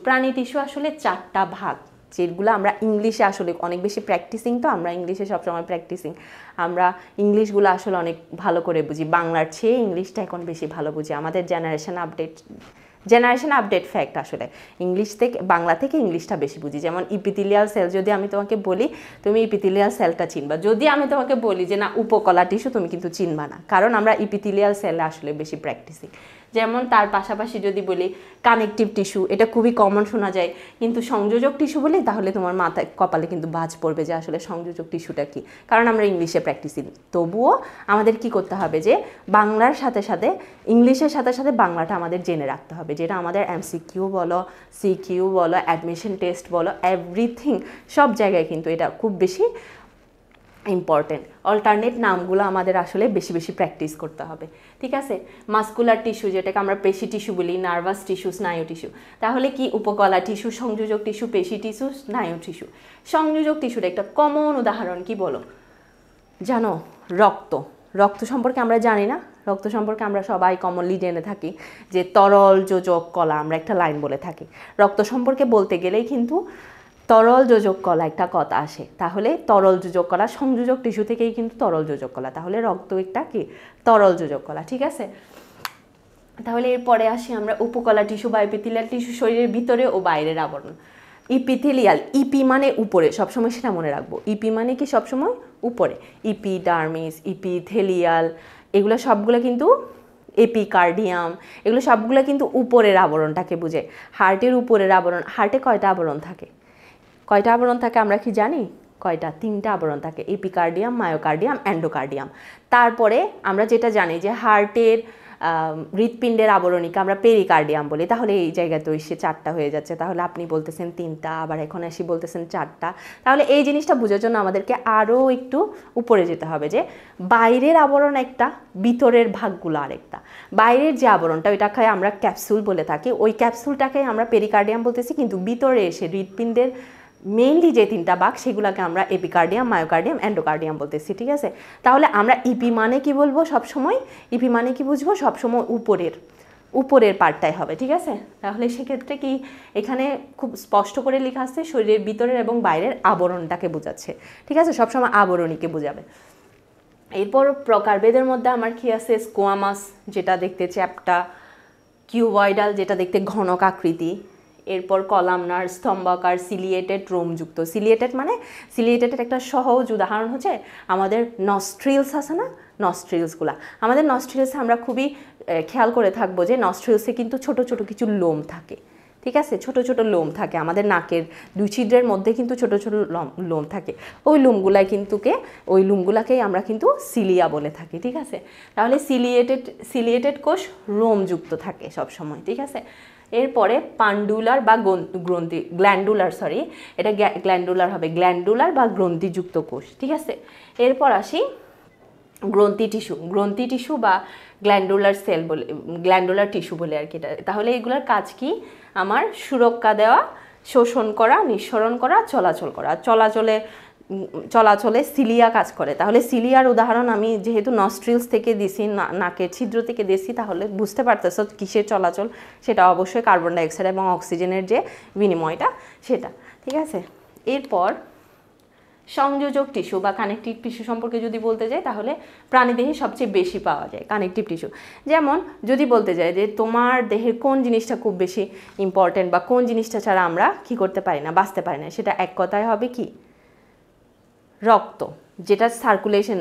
প্রাণী টিস্যু আসলে চারটা ভাগ, যেগুলো আমরা ইংলিশে আসলে অনেক বেশি প্র্যাকটিসিং, তো আমরা ইংলিশে সবসময় প্র্যাকটিসিং, আমরা ইংলিশগুলো আসলে অনেক ভালো করে বুঝি, বাংলার চেয়ে ইংলিশটা এখন বেশি ভালো বুঝি। আমাদের জেনারেশন আপডেট ফ্যাক্ট, আসলে বাংলা থেকে ইংলিশটা বেশি বুঝি। যেমন ইপিথেলিয়াল সেল, যদি আমি তোমাকে বলি তুমি ইপিথেলিয়াল সেলটা চিনবা, যদি আমি তোমাকে বলি যে না উপকলা টিস্যু, তুমি কিন্তু চিনবা না, কারণ আমরা ইপিথেলিয়াল সেলে আসলে বেশি প্র্যাকটিসিং। যেমন তার পাশাপাশি যদি বলি কানেকটিভ টিস্যু, এটা খুবই কমন শোনা যায়, কিন্তু সংযোজক টিস্যু বলে তাহলে তোমার মাথায় কপালে কিন্তু বাজ পড়বে যে আসলে সংযোজক টিস্যুটা কি, কারণ আমরা ইংলিশে প্র্যাকটিসিং। তবুও আমাদের কি করতে হবে, যে বাংলার সাথে সাথে ইংলিশের সাথে সাথে বাংলাটা আমাদের জেনে রাখতে হবে, যেটা আমাদের এমসিকিউ বলো, সিকিউ বলো, অ্যাডমিশন টেস্ট বলো, এভরিথিং, সব জায়গায় কিন্তু এটা খুব বেশি ইম্পর্টেন্ট। অল্টারনেট নামগুলো আমাদের আসলে বেশি বেশি প্র্যাকটিস করতে হবে, ঠিক আছে। মাসকুলার টিস্যু, যেটাকে আমরা পেশি টিস্যু বলি, নার্ভাস টিস্যু, স্নায়ু টিস্যু। তাহলে কি উপকলা টিস্যু, সংযোজক টিস্যু, পেশি টিস্যু, স্নায়ু টিস্যু। সংযোজক টিস্যুর একটা কমন উদাহরণ কি বলো জানো, রক্ত সম্পর্কে আমরা জানি না, রক্ত সম্পর্কে আমরা সবাই কমনলি জেনে থাকি যে তরল যোজক কলা, আমরা একটা লাইন বলে থাকি। রক্ত সম্পর্কে বলতে গেলেই কিন্তু তরল যোজক কলা একটা কথা আসে, তাহলে তরল যোজক কলা, সংযোজক টিস্যু থেকেই কিন্তু তরল যোজক কলা, তাহলে রক্ত একটা কি তরল যোজক কলা, ঠিক আছে। তাহলে এরপরে আসি আমরা উপকলা টিস্যু বা এপিথেলিয়াল টিস্যু, শরীরের ভিতরে ও বাইরের আবরণ। ইপিথেলিয়াল, ইপি মানে উপরে, সবসময় সেটা মনে রাখবো, ইপি মানে কি সবসময় উপরে, ইপিডার্মিস, ইপিথেলিয়াল, এগুলো সবগুলো কিন্তু, এপিকার্ডিয়াম, এগুলো সবগুলো কিন্তু উপরের আবরণটাকে বুঝে। হার্টের উপরের আবরণ, হার্টে কয়টা আবরণ থাকে, কয়টা আবরণ থাকে আমরা কি জানি? কয়টা? 3টা আবরণ থাকে, এপিকার্ডিয়াম, মায়োকার্ডিয়াম, এন্ডোকার্ডিয়াম। তারপরে আমরা যেটা জানি যে হার্টের হৃৎপিণ্ডের আবরণীকে আমরা পেরিকার্ডিয়াম বলি, তাহলে এই জায়গায় তো এসে 4টা হয়ে যাচ্ছে। তাহলে আপনি বলতেছেন 3টা, আবার এখন এসে বলতেছেন 4টা। তাহলে এই জিনিসটা বোঝার জন্য আমাদেরকে আরও একটু উপরে যেতে হবে, যে বাইরের আবরণ একটা, ভিতরের ভাগগুলো আরেকটা। বাইরের যে আবরণটা ওইটাকে আমরা ক্যাপসুল বলে থাকি, ওই ক্যাপসুলটাকে আমরা পেরিকার্ডিয়াম বলতেছি, কিন্তু ভিতরে এসে হৃৎপিণ্ডের মেইনলি যে 3টা ভাগ সেগুলোকে আমরা এপিকার্ডিয়াম, মায়োকার্ডিয়াম, এন্ডোকার্ডিয়াম বলতেছি, ঠিক আছে? তাহলে আমরা ইপি মানে কি বলবো সবসময়? ইপি মানে কি বুঝবো সবসময়? উপরের পার্টটাই হবে, ঠিক আছে? তাহলে সেক্ষেত্রে কি এখানে খুব স্পষ্ট করে লেখা আছে শরীরের ভিতরের এবং বাইরের আবরণটাকে বোঝাচ্ছে, ঠিক আছে? সবসময় আবরণীকে বোঝাবে। এরপর প্রকারভেদের মধ্যে আমার কি আছে? স্কোয়ামাস, যেটা দেখতে চ্যাপ্টা, কিউবয়েডাল, যেটা দেখতে ঘনক আকৃতি। এরপর কলামনার, স্তম্ভাকার, সিলিয়েটেড, রোমযুক্ত। সিলিয়েটেডের একটা সহজ উদাহরণ হচ্ছে আমাদের নস্ট্রিলস আছে না, নস্ট্রিলসগুলা। আমাদের নস্ট্রিলসে আমরা খুবই খেয়াল করে থাকবো যে নস্ট্রিলসে কিন্তু ছোট ছোট কিছু লোম থাকে, ঠিক আছে? ছোট ছোট লোম থাকে, আমাদের নাকের 2 ছিদ্রের মধ্যে কিন্তু ছোট ছোট লোম থাকে। ওই লোমগুলাকেই আমরা কিন্তু সিলিয়া বলে থাকি, ঠিক আছে? তাহলে সিলিয়েটেড কোষ রোমযুক্ত থাকে সবসময়, ঠিক আছে? এরপরে পান্ডুলার বা গ্ল্যান্ডুলার হবে, গ্ল্যান্ডুলার বা গ্রন্থিযুক্ত কোষ, ঠিক আছে? এরপর আসি গ্রন্থি টিস্যু বা গ্ল্যান্ডুলার টিস্যু বলে আর কি। তাহলে এগুলোর কাজ কি? আমার সুরক্ষা দেওয়া, শোষণ করা, নিঃসরণ করা, চলাচলে সিলিয়া কাজ করে। তাহলে সিলিয়ার উদাহরণ আমি যেহেতু নস্ট্রিলস থেকে দিছি, নাকের ছিদ্র থেকে দিছি, তাহলে বুঝতে পারতেছ কিসের চলাচল? সেটা অবশ্যই কার্বন ডাইঅক্সাইড এবং অক্সিজেনের যে বিনিময়টা, সেটা, ঠিক আছে? এরপর সংযোজক টিস্যু বা কানেকটিভ টিস্যু সম্পর্কে যদি বলতে যাই, তাহলে প্রাণীদেহে সবচেয়ে বেশি পাওয়া যায় কানেকটিভ টিস্যু। যেমন যদি বলতে যাই যে তোমার দেহের কোন জিনিসটা খুব বেশি ইম্পর্টেন্ট বা কোন জিনিসটা ছাড়া আমরা কি করতে পারি না, বাঁচতে পারি না, সেটা এক কথায় হবে কি? রক্ত। যেটা সার্কুলেশন,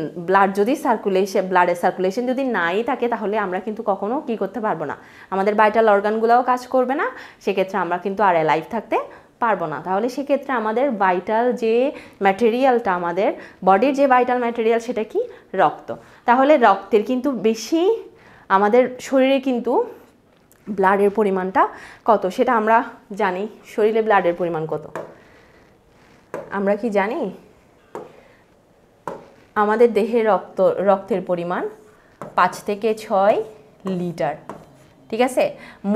ব্লাডের সার্কুলেশন যদি নাই থাকে, তাহলে আমরা কিন্তু কখনো কি করতে পারবো না, আমাদের ভাইটাল অর্গানগুলোও কাজ করবে না, সেক্ষেত্রে আমরা কিন্তু আর লাইফ থাকতে পারবো না। তাহলে সেক্ষেত্রে আমাদের ভাইটাল যে ম্যাটেরিয়ালটা, আমাদের বডির যে ভাইটাল ম্যাটেরিয়াল, সেটা কি? রক্ত। তাহলে রক্তের কিন্তু বেশি, আমাদের শরীরে কিন্তু ব্লাডের পরিমাণটা কত সেটা আমরা জানি। শরীরে ব্লাডের পরিমাণ কত আমরা কি জানি? আমাদের দেহে রক্তের পরিমাণ 5 থেকে 6 লিটার, ঠিক আছে?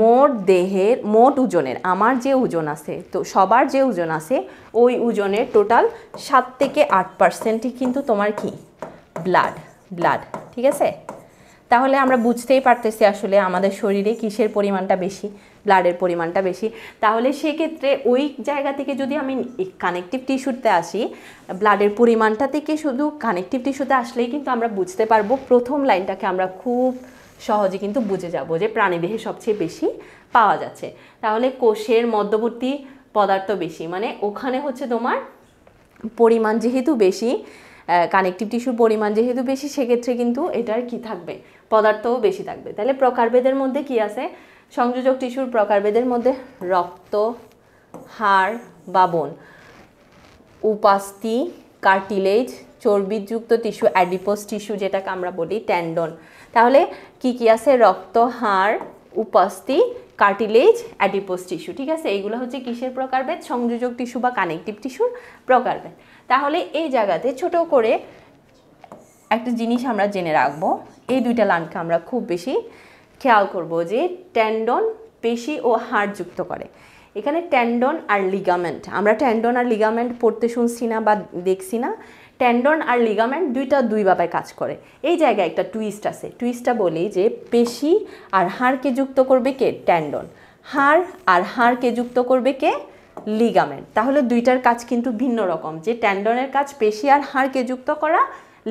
মোট ওজনের, আমার যে ওজন আছে, তো সবার যে ওজন আছে, ওই ওজনের টোটাল 7 থেকে 8%ই কিন্তু তোমার কি? ব্লাড, ঠিক আছে? তাহলে আমরা বুঝতেই পারতেছি আসলে আমাদের শরীরে কিসের পরিমাণটা বেশি, ব্লাডের পরিমাণটা বেশি। তাহলে সেক্ষেত্রে ওই জায়গা থেকে যদি আমি কানেকটিভ টিস্যুতে আসি, ব্লাডের পরিমাণটা থেকে শুধু কানেকটিভ টিস্যুতে আসলেই কিন্তু আমরা বুঝতে পারবো, প্রথম লাইনটাকে আমরা খুব সহজে কিন্তু বুঝে যাব যে প্রাণীদেহে সবচেয়ে বেশি পাওয়া যাচ্ছে। তাহলে কোষের মধ্যবর্তী পদার্থ বেশি, মানে ওখানে হচ্ছে তোমার পরিমাণ যেহেতু বেশি, কানেকটিভ টিস্যুর পরিমাণ যেহেতু বেশি, সেক্ষেত্রে কিন্তু এটার কি থাকবে? পদার্থও বেশি থাকবে। তাহলে প্রকারভেদের মধ্যে কি আছে? সংযোজক টিস্যুর প্রকারভেদের মধ্যে রক্ত, হাড় বা বোন, উপাস্থি, কার্টিলেজ, চর্বিযুক্ত টিস্যু, অ্যাডিপোস টিস্যু যেটাকে আমরা বলি, টেন্ডন। তাহলে কি কি আছে? রক্ত, হাড়, উপাস্থি, কার্টিলেজ, অ্যাডিপোস টিস্যু, ঠিক আছে? এইগুলো হচ্ছে কিসের প্রকারভেদ? সংযোজক টিস্যু বা কানেকটিভ টিস্যুর প্রকারভেদ। তাহলে এই জায়গাতে ছোট করে একটা জিনিস আমরা জেনে রাখবো, এই দুইটা লাইনকে আমরা খুব বেশি খেয়াল করব, যে টেন্ডন পেশি ও হাড় যুক্ত করে। এখানে টেন্ডন আর লিগামেন্ট, আমরা টেন্ডন আর লিগামেন্ট পড়তে শুনছি না বা দেখছি না? টেন্ডন আর লিগামেন্ট দুইভাবে কাজ করে। এই জায়গায় একটা টুইস্ট আছে, টুইস্টটা বলি যে পেশি আর হাড়কে যুক্ত করবে কে? টেন্ডন। হাড় আর হাড়কে যুক্ত করবে কে? লিগামেন্ট। তাহলে দুইটার কাজ কিন্তু ভিন্ন রকম, যে টেন্ডনের কাজ পেশি আর হাড়কে যুক্ত করা,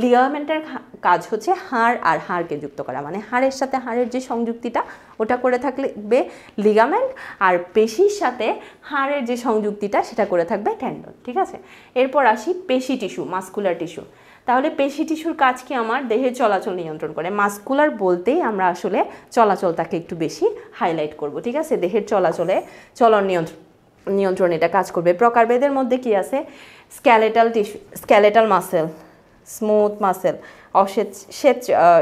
লিগামেন্টের কাজ হচ্ছে হাড় আর হাড়কে যুক্ত করা, মানে হাড়ের সাথে হাড়ের যে সংযুক্তিটা ওটা করে থাকবে লিগামেন্ট, আর পেশির সাথে হাড়ের যে সংযুক্তিটা সেটা করে থাকবে টেন্ডন, ঠিক আছে? এরপর আসি পেশি টিস্যু, মাসকুলার টিস্যু। তাহলে পেশি টিস্যুর কাজ কি? আমার দেহের চলাচল নিয়ন্ত্রণ করে। মাসকুলার বলতেই আমরা আসলে চলাচলটাকে একটু বেশি হাইলাইট করব, ঠিক আছে? দেহের চলন নিয়ন্ত্রণ এটা কাজ করবে। প্রকারভেদের মধ্যে কি আছে, স্ক্যালেটাল টিস্যু, স্ক্যালেটাল মাসেল, স্মুথ মাসেল,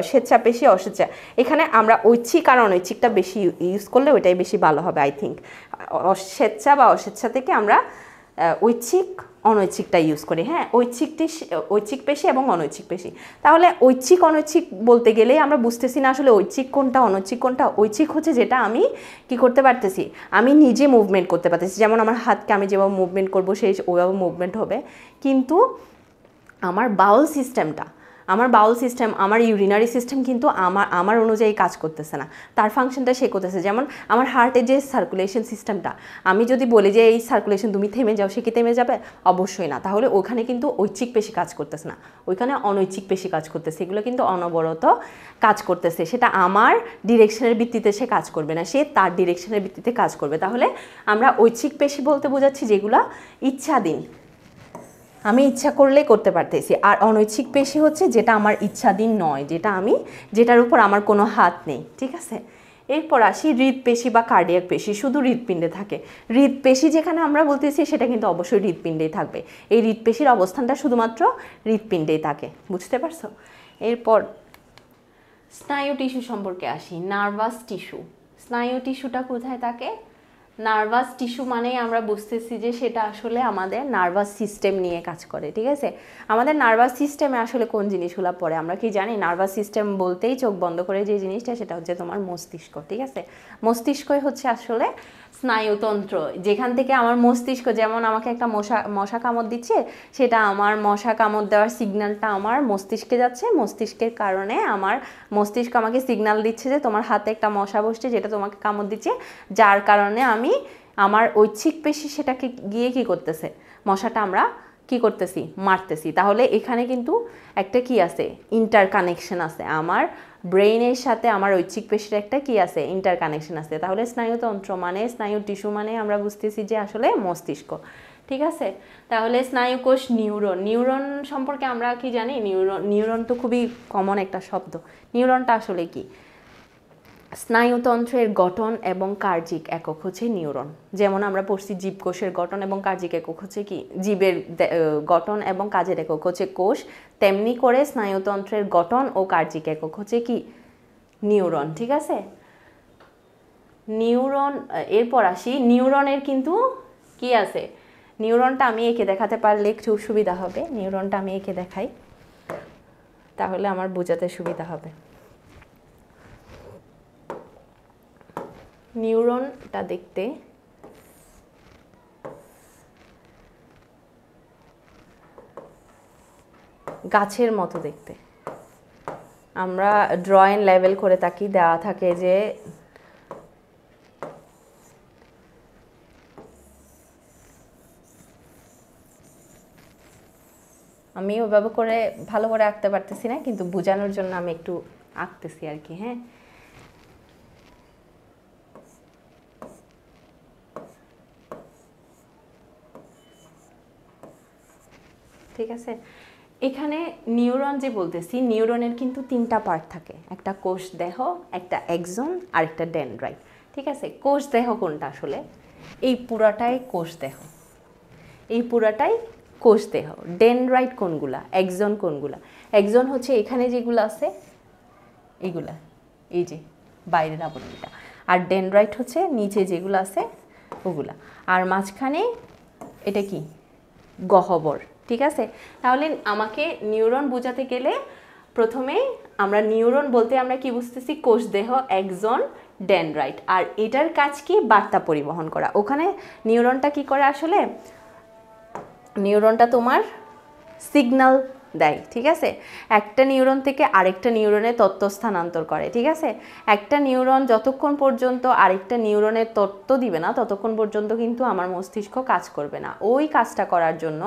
স্বেচ্ছাপেশী, অস্বেচ্ছা। এখানে আমরা ঐচ্ছিক আর অনৈচ্ছিকটা বেশি ইউজ করলে ওইটাই বেশি ভালো হবে আই থিঙ্ক। স্বেচ্ছা বা অস্বেচ্ছা থেকে আমরা ঐচ্ছিক অনৈচ্ছিকটা ইউজ করি। হ্যাঁ, ঐচ্ছিক পেশী এবং অনৈচ্ছিক পেশী। তাহলে ঐচ্ছিক অনৈচ্ছিক বলতে গেলেই আমরা বুঝতেছি না আসলে ঐচ্ছিক কোনটা অনৈচ্ছিক কোনটা। ঐচ্ছিক হচ্ছে যেটা আমি কি করতে পারতেছি, আমি নিজে মুভমেন্ট করতে পারতেছি, যেমন আমার হাতকে আমি যেভাবে মুভমেন্ট করবো সেই ওইভাবে মুভমেন্ট হবে। কিন্তু আমার বাউল সিস্টেমটা, আমার ইউরিনারি সিস্টেম কিন্তু আমার অনুযায়ী কাজ করতেছে না, তার ফাংশনটা সে করতেছে। যেমন আমার হার্টের যে সার্কুলেশন সিস্টেমটা, আমি যদি বলি যে এই সার্কুলেশন তুমি থেমে যাও, সে কি থেমে যাবে? অবশ্যই না। তাহলে ওখানে কিন্তু ঐচ্ছিক পেশী কাজ করতেছে না, ওইখানে অনৈচ্ছিক পেশী কাজ করতেছে। এগুলো কিন্তু অনবরত কাজ করতেছে, সেটা আমার ডিরেকশনের ভিত্তিতে সে কাজ করবে না, সে তার ডিরেকশনের ভিত্তিতে কাজ করবে। তাহলে আমরা ঐচ্ছিক পেশী বলতে বোঝাচ্ছি যেগুলো ইচ্ছাধীন, আমি ইচ্ছা করলেই করতে পারতেছি। আর অনৈচ্ছিক পেশী হচ্ছে যেটা আমার ইচ্ছাধীন নয়, যেটার উপর আমার কোনো হাত নেই। ঠিক আছে, এরপর আসি হৃদপেশী বা কার্ডিয়াক পেশী, শুধু হৃদপিণ্ডে থাকে। হৃদপেশী যেখানে আমরা বলতেছি সেটা কিন্তু অবশ্যই হৃদপিণ্ডেই থাকবে। এই হৃদপেশীর অবস্থানটা শুধুমাত্র হৃদপিণ্ডেই থাকে, বুঝতে পারছো? এরপর স্নায়ু টিস্যু সম্পর্কে আসি। নার্ভাস টিস্যু, স্নায়ু টিস্যুটা কোথায় থাকে? নার্ভাস টিস্যু মানেই আমরা বুঝতেছি যে সেটা আসলে আমাদের নার্ভাস সিস্টেম নিয়ে কাজ করে। ঠিক আছে, আমাদের নার্ভাস সিস্টেমে আসলে কোন জিনিসগুলো পড়ে আমরা কি জানি? নার্ভাস সিস্টেম বলতেই চোখ বন্ধ করে যে জিনিসটা, সেটা হচ্ছে তোমার মস্তিষ্ক। ঠিক আছে, মস্তিষ্কই হচ্ছে আসলে স্নায়ুতন্ত্র, যেখান থেকে আমার মস্তিষ্ক, যেমন আমাকে একটা মশা কামড় দিচ্ছে, সেটা আমার মশা কামড় দেওয়ার সিগন্যালটা আমার মস্তিষ্কে যাচ্ছে, মস্তিষ্কের কারণে আমার মস্তিষ্ক আমাকে সিগন্যাল দিচ্ছে যে তোমার হাতে একটা মশা বসছে যেটা তোমাকে কামড় দিচ্ছে, যার কারণে আমার ঐচ্ছিক পেশী সেটাকে গিয়ে কি করতেছে, মশাটা আমরা কি করতেছি, মারতেছি। তাহলে এখানে কিন্তু একটা কি আছে, ইন্টারকানেকশন আছে, আমার ব্রেইনের সাথে আমার ঐচ্ছিক পেশীর একটা কি আছে, ইন্টারকানেকশন আছে। তাহলে স্নায়ুতন্ত্র মানে, স্নায়ু টিস্যু মানে আমরা বুঝতেছি যে আসলে মস্তিষ্ক। ঠিক আছে, তাহলে স্নায়ুকোষ, নিউরন সম্পর্কে আমরা কি জানি? নিউরন তো খুবই কমন একটা শব্দ। নিউরনটা আসলে কি? স্নায়ুতন্ত্রের গঠন এবং কার্যিক একক হচ্ছে নিউরন। যেমন আমরা পড়ছি জীবকোষের গঠন এবং কার্যিক একক হচ্ছে কি, জীবের গঠন এবং কাজের একক হচ্ছে কোষ, তেমনি করে স্নায়ুতন্ত্রের গঠন ও কার্যিক একক হচ্ছে কি, নিউরন। ঠিক আছে, নিউরন। এরপর আসি, নিউরনের কিন্তু কি আছে, নিউরনটা আমি এঁকে দেখাতে পারলে একটু সুবিধা হবে। নিউরনটা আমি এঁকে দেখাই, তাহলে আমার বোঝাতে সুবিধা হবে। নিউরনটা দেখতে গাছের মতো দেখতে, আমরা ড্রয়িং লেভেল করে তাকি দেওয়া থাকে যে আমি ওভাবে করে ভালো করে আঁকতে পারতেছি না, কিন্তু বোঝানোর জন্য আমি একটু আঁকতেছি আর কি। হ্যাঁ, ঠিক আছে। এখানে নিউরন যে বলতেছি, নিউরনের কিন্তু তিনটা পার্ট থাকে, একটা কোষ দেহ, একটা এক্সন আর একটা ডেনড্রাইট। ঠিক আছে, কোষ দেহ কোনটা আসলে? এই পুরাটাই কোষ দেহ, এই পুরাটাই কোষ দেহ। ডেনড্রাইট কোনগুলা, এক্সন কোনগুলা? এক্সন হচ্ছে এখানে যেগুলো আছে এইগুলা, এই যে বাইরের আবরণটা, আর ডেনড্রাইট হচ্ছে নিচে যেগুলো আছে ওগুলা, আর মাঝখানে এটা কি, গহ্বর। ঠিক আছে, তাহলে আমাকে নিউরন বোঝাতে গেলে প্রথমেই আমরা নিউরন বলতে আমরা কি বুঝতেছি, কোষ দেহ, এক্সন, ডেনড্রাইট। আর এটার কাজ কি, বার্তা পরিবহন করা। ওখানে নিউরনটা কি করে আসলে, নিউরনটা তোমার সিগন্যাল দেয়। ঠিক আছে, একটা নিউরন থেকে আরেকটা নিউরনে তথ্য স্থানান্তর করে। ঠিক আছে, একটা নিউরন যতক্ষণ পর্যন্ত আরেকটা নিউরনের তথ্য দিবে না ততক্ষণ পর্যন্ত কিন্তু আমার মস্তিষ্ক কাজ করবে না। ওই কাজটা করার জন্য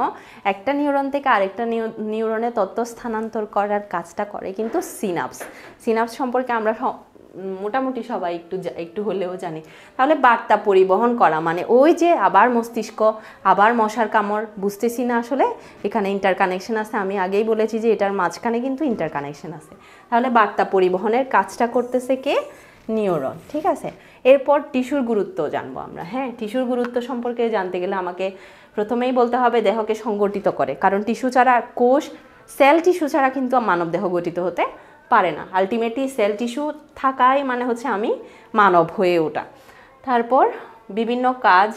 একটা নিউরন থেকে আরেকটা নিউরনে তথ্য স্থানান্তর করার কাজটা করে কিন্তু সিনাপস। সিনাপস সম্পর্কে আমরা মোটামুটি সবাই একটু হলেও জানি। তাহলে বার্তা পরিবহন করা মানে ওই যে আবার মস্তিষ্ক, আবার মশার কামড়, বুঝতেছি না আসলে এখানে ইন্টারকানেকশন আছে। আমি আগেই বলেছি যে এটার মাঝখানে কিন্তু ইন্টারকানেকশন আছে। তাহলে বার্তা পরিবহনের কাজটা করতেছে কে, নিউরন। ঠিক আছে, এরপর টিস্যুর গুরুত্ব জানবো আমরা। হ্যাঁ, টিস্যুর গুরুত্ব সম্পর্কে জানতে গেলে আমাকে প্রথমেই বলতে হবে দেহকে সংগঠিত করে, কারণ টিস্যু ছাড়া কোষ, সেল টিস্যু ছাড়া কিন্তু মানব দেহ গঠিত হতে পারে না। আলটিমেটলি সেল টিস্যু থাকাই মানে হচ্ছে আমি মানব হয়ে ওঠা। তারপর বিভিন্ন কাজ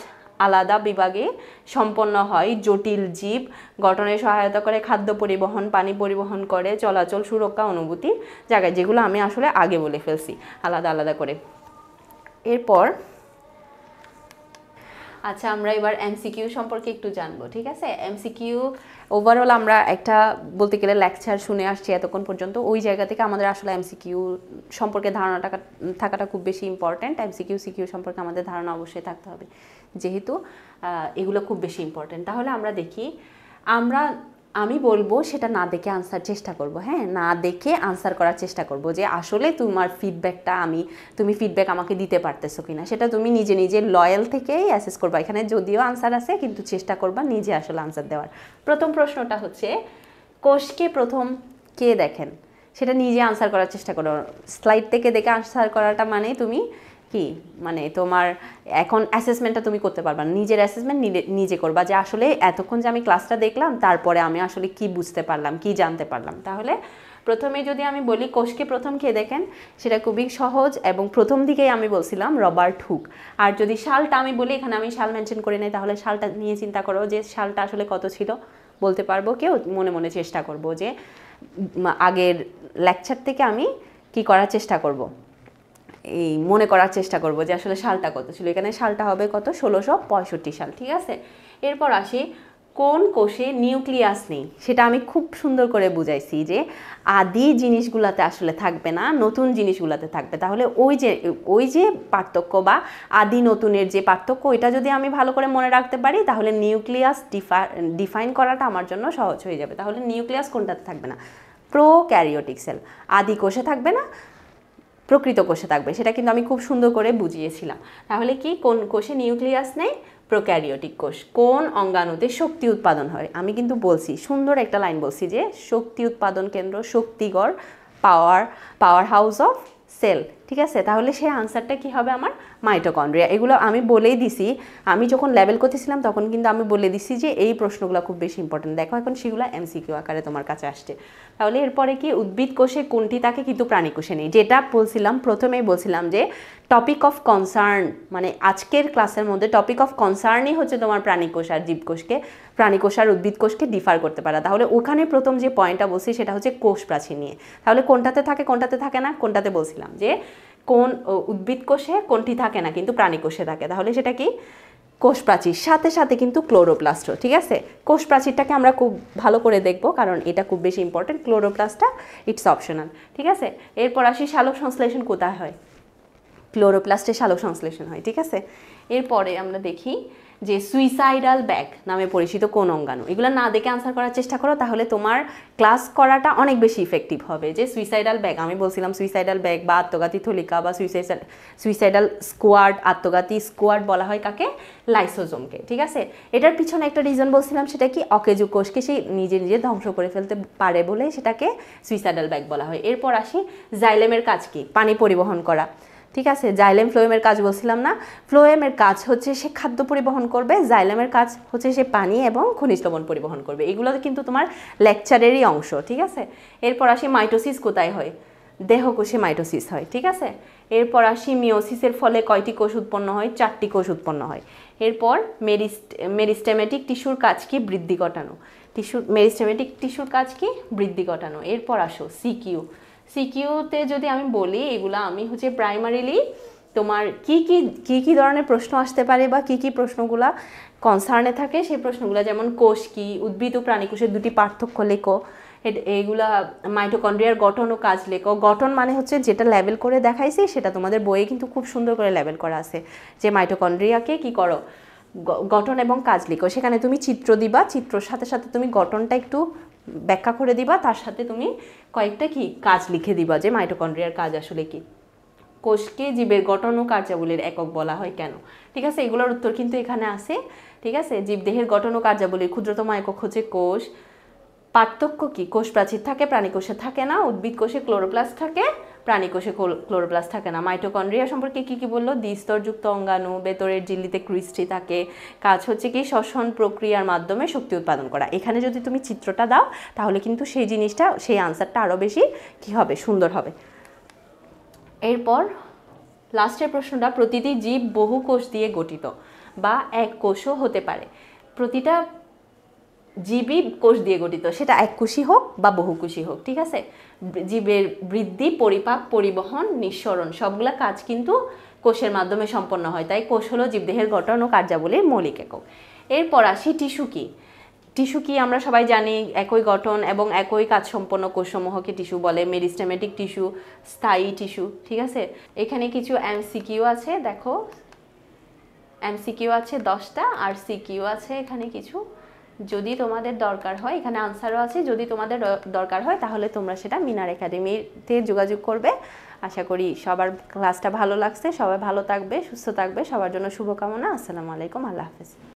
আলাদা বিভাগে সম্পন্ন হয়। জটিল জীব গঠনে সহায়তা করে, খাদ্য পরিবহন, পানি পরিবহন করে, চলাচল, সুরক্ষা, অনুভূতির জায়গায়, যেগুলো আমি আসলে আগে বলে ফেলছি আলাদা আলাদা করে। এরপর আচ্ছা, আমরা এবার এমসিকিউ সম্পর্কে একটু জানবো, ঠিক আছে? এমসিকিউ ওভারঅল আমরা একটা বলতে গেলে লেকচার শুনে আসছি এতক্ষণ পর্যন্ত, ওই জায়গা থেকে আমাদের আসলে এমসিকিউ সম্পর্কে ধারণাটা থাকাটা খুব বেশি ইম্পর্ট্যান্ট। এমসিকিউ সিকিউ সম্পর্কে আমাদের ধারণা অবশ্যই থাকতে হবে, যেহেতু এগুলো খুব বেশি ইম্পর্ট্যান্ট। তাহলে আমরা দেখি, আমি বলবো সেটা না দেখে আনসার চেষ্টা করব। হ্যাঁ, না দেখে আনসার করার চেষ্টা করব, যে আসলে তোমার ফিডব্যাকটা তুমি ফিডব্যাক আমাকে দিতে পারতেছো কিনা, সেটা তুমি নিজে নিজে লয়াল থেকেই অ্যাসেস করবা। এখানে যদিও আনসার আছে, কিন্তু চেষ্টা করবা নিজে আসলে আনসার দেওয়ার। প্রথম প্রশ্নটা হচ্ছে, কোষকে প্রথম কে দেখেন? সেটা নিজে আনসার করার চেষ্টা করো। স্লাইড থেকে দেখে আনসার করাটা মানে তুমি কি মানে তোমার এখন অ্যাসেসমেন্টটা তুমি করতে পারবা, নিজের অ্যাসেসমেন্ট নিজে করবা, যে আসলে এতক্ষণ যে আমি ক্লাসটা দেখলাম তারপরে আমি আসলে কি বুঝতে পারলাম, কি জানতে পারলাম। তাহলে প্রথমে যদি আমি বলি কোষকে প্রথম কে দেখেন, সেটা খুবই সহজ, এবং প্রথম দিকেই আমি বলছিলাম রবার্ট হুক। আর যদি সালটা আমি বলি, এখানে আমি সাল মেনশন করে নেই, তাহলে সালটা নিয়ে চিন্তা করো যে সালটা আসলে কত ছিল, বলতে পারবো কেউ? মনে মনে চেষ্টা করব যে আগের লেকচার থেকে আমি কি করার চেষ্টা করব, এই মনে করার চেষ্টা করব যে আসলে সালটা কত ছিল। এখানে সালটা হবে কত? 1665 সাল, ঠিক আছে? এরপর আসি, কোন কোষে নিউক্লিয়াস নেই? সেটা আমি খুব সুন্দর করে বুঝাইছি, যে আদি জিনিসগুলাতে আসলে থাকবে না, নতুন জিনিসগুলাতে থাকবে। তাহলে ওই যে পার্থক্য বা আদি নতুনের যে পার্থক্য, এটা যদি আমি ভালো করে মনে রাখতে পারি, তাহলে নিউক্লিয়াস ডিফাইন করাটা আমার জন্য সহজ হয়ে যাবে। তাহলে নিউক্লিয়াস কোনটাতে থাকবে না? Prokaryotic sell. আদি কোষে থাকবে না, প্রকৃত কোষে থাকবে। সেটা কিন্তু আমি খুব সুন্দর করে বুঝিয়েছিলাম। তাহলে কি, কোন কোষে নিউক্লিয়াস নেই? প্রোক্যারিওটিক কোষ। কোন অঙ্গাণুতে শক্তি উৎপাদন হয়? আমি কিন্তু বলছি, সুন্দর একটা লাইন বলছি, যে শক্তি উৎপাদন কেন্দ্র, শক্তিগড়, পাওয়ার হাউস অফ সেল, ঠিক আছে? তাহলে সেই আনসারটা কি হবে আমার? মাইটোকন্ড্রিয়া। এগুলো আমি বলেই দিছি, আমি যখন লেভেল করতেছিলাম তখন কিন্তু আমি বলে দিছি যে এই প্রশ্নগুলো খুব বেশি ইম্পর্টেন্ট। দেখো এখন সেগুলো এমসিকিউ আকারে তোমার কাছে আসছে। তাহলে এরপরে কি, উদ্ভিদ কোষে কোনটি থাকে কিন্তু প্রাণী কোষে নেই? যেটা বলছিলাম প্রথমেই বলছিলাম, যে টপিক অফ কনসার্ন, মানে আজকের ক্লাসের মধ্যে টপিক অফ কনসার্নই হচ্ছে তোমার প্রাণী কোষ আর জীবকোষকে, প্রাণী কোষ আর উদ্ভিদ কোষকে ডিফার করতে পারা। তাহলে ওখানে প্রথম যে পয়েন্টটা বলছি সেটা হচ্ছে কোষ প্রাচীর নিয়ে। তাহলে কোনটাতে থাকে, কোনটাতে থাকে না? কোনটাতে বলছিলাম যে কোন উদ্ভিদ কোষে কোনটি থাকে না কিন্তু প্রাণী কোষে থাকে। তাহলে সেটা কি? কোষ প্রাচীর। সাথে সাথে কিন্তু ক্লোরোপ্লাস্টও, ঠিক আছে? কোষ প্রাচীরটাকে আমরা খুব ভালো করে দেখব, কারণ এটা খুব বেশি ইম্পর্টেন্ট। ক্লোরোপ্লাস্টটা ইটস অপশনাল, ঠিক আছে? এরপর আসি, সালোক সংশ্লেষণ কোথায় হয়? ক্লোরোপ্লাস্টে সালোক সংশ্লেষণ হয়, ঠিক আছে? এরপরে আমরা দেখি যে সুইসাইডাল ব্যাগ নামে পরিচিত কোন অঙ্গাণু? এগুলো না দেখে আনসার করার চেষ্টা করো, তাহলে তোমার ক্লাস করাটা অনেক বেশি ইফেক্টিভ হবে। যে সুইসাইডাল ব্যাগ, আমি বলছিলাম সুইসাইডাল ব্যাগ বা আত্মঘাতী থলিকা বা সুইসাইডাল স্কোয়াড, আত্মঘাতী স্কোয়াড বলা হয় কাকে? লাইসোজোমকে, ঠিক আছে? এটার পিছনে একটা রিজন বলছিলাম, সেটা কি? অকেজো কোষকে সে নিজে নিজে ধ্বংস করে ফেলতে পারে বলে সেটাকে সুইসাইডাল ব্যাগ বলা হয়। এরপর আসি, জাইলেমের কাজ কি? পানি পরিবহন করা, ঠিক আছে? জাইলেম ফ্লোয়েমের কাজ বলছিলাম না? ফ্লোয়েমের কাজ হচ্ছে সে খাদ্য পরিবহন করবে, জাইলেমের কাজ হচ্ছে সে পানি এবং খনিজ লবণ পরিবহন করবে। এগুলো কিন্তু তোমার লেকচারেরই অংশ, ঠিক আছে? এরপর আসি, মাইটোসিস কোথায় হয়? দেহকোষে মাইটোসিস হয়, ঠিক আছে? এরপর আসি, মিওসিসের ফলে কয়টি কোষ উৎপন্ন হয়? 4টি কোষ উৎপন্ন হয়। এরপর মেরিস্টেমেটিক টিস্যুর কাজ কি? বৃদ্ধি ঘটানো। মেরিস্টেমেটিক টিস্যুর কাজ কি? বৃদ্ধি ঘটানো। এরপর আসো সিকিউতে যদি আমি বলি, এগুলা আমি হচ্ছে প্রাইমারিলি তোমার কি ধরনের প্রশ্ন আসতে পারে বা কি প্রশ্নগুলা কনসার্নে থাকে সেই প্রশ্নগুলো, যেমন কোষ কি, উদ্ভিদ ও প্রাণী কোষের দুটি পার্থক্য লেখো, এইগুলা মাইটোকন্ড্রিয়ার গঠন ও কাজ লেখো। গঠন মানে হচ্ছে যেটা লেবেল করে দেখাইছি সেটা তোমাদের বইয়ে কিন্তু খুব সুন্দর করে লেবেল করা আছে, যে মাইটোকন্ড্রিয়াকে কি করো, গঠন এবং কাজ লিখো। সেখানে তুমি চিত্র দিবা, চিত্রর সাথে সাথে তুমি গঠনটা একটু ব্যাখ্যা করে দিবা, তার সাথে তুমি কয়েকটা কি কাজ লিখে দিবা, যে মাইটোকন্ড্রিয়ার কাজ আসলে কি। কোষকে জীবের গঠন ও কার্যাবলীর একক বলা হয় কেন? ঠিক আছে, এগুলোর উত্তর কিন্তু এখানে আছে, ঠিক আছে? জীবদেহের গঠন ও কার্যাবলীর ক্ষুদ্রতম একক হচ্ছে কোষ। পার্থক্য কি? কোষ প্রাচীর থাকে, প্রাণী কোষে থাকে না। উদ্ভিদ কোষে ক্লোরোপ্লাস্ট থাকে প্রাণীকোষে ক্লোরোপ্লাস্ট থাকে না। মাইটোকন্ড্রিয়া সম্পর্কে কি বললো? দ্বিস্তরযুক্ত অঙ্গাণু, ভেতরের ঝিল্লিতে ক্রিস্টি থাকে, কাজ হচ্ছে কি শ্বসন প্রক্রিয়ার মাধ্যমে শক্তি উৎপাদন করা। এখানে যদি তুমি চিত্রটা দাও তাহলে কিন্তু সেই জিনিসটা, সেই আনসারটা আরও বেশি কি হবে, সুন্দর হবে। এরপর লাস্টের প্রশ্নটা, প্রতিটি জীব বহু কোষ দিয়ে গঠিত বা এক কোষও হতে পারে। প্রতিটা জীবই কোষ দিয়ে গঠিত, সেটা এককোষী হোক বা বহুকোষী হোক, ঠিক আছে? জীবের বৃদ্ধি, পরিপাক, পরিবহন, নিঃসরণ সবগুলা কাজ কিন্তু কোষের মাধ্যমে সম্পন্ন হয়। তাই কোষ হলো জীবদেহের গঠন ও কার্যাবলীর মৌলিক একক। এরপর আসি টিস্যু কি। টিস্যু কি আমরা সবাই জানি, একই গঠন এবং একই কাজ সম্পন্ন কোষসমূহকে টিস্যু বলে। মেরিস্টেমেটিক টিস্যু, স্থায়ী টিস্যু, ঠিক আছে? এখানে কিছু এমসিকিউ আছে, দেখো এমসিকিউ আছে 10টা আর সিকিউ আছে এখানে কিছু। যদি তোমাদের দরকার হয়, এখানে আনসারও আছে, যদি তোমাদের দরকার হয় তাহলে তোমরা সেটা মিনার একাডেমিতে যোগাযোগ করবে। আশা করি সবার ক্লাসটা ভালো লাগছে, সবাই ভালো থাকবে, সুস্থ থাকবে, সবার জন্য শুভকামনা। আসসালামু আলাইকুম, আল্লাহ হাফেজ।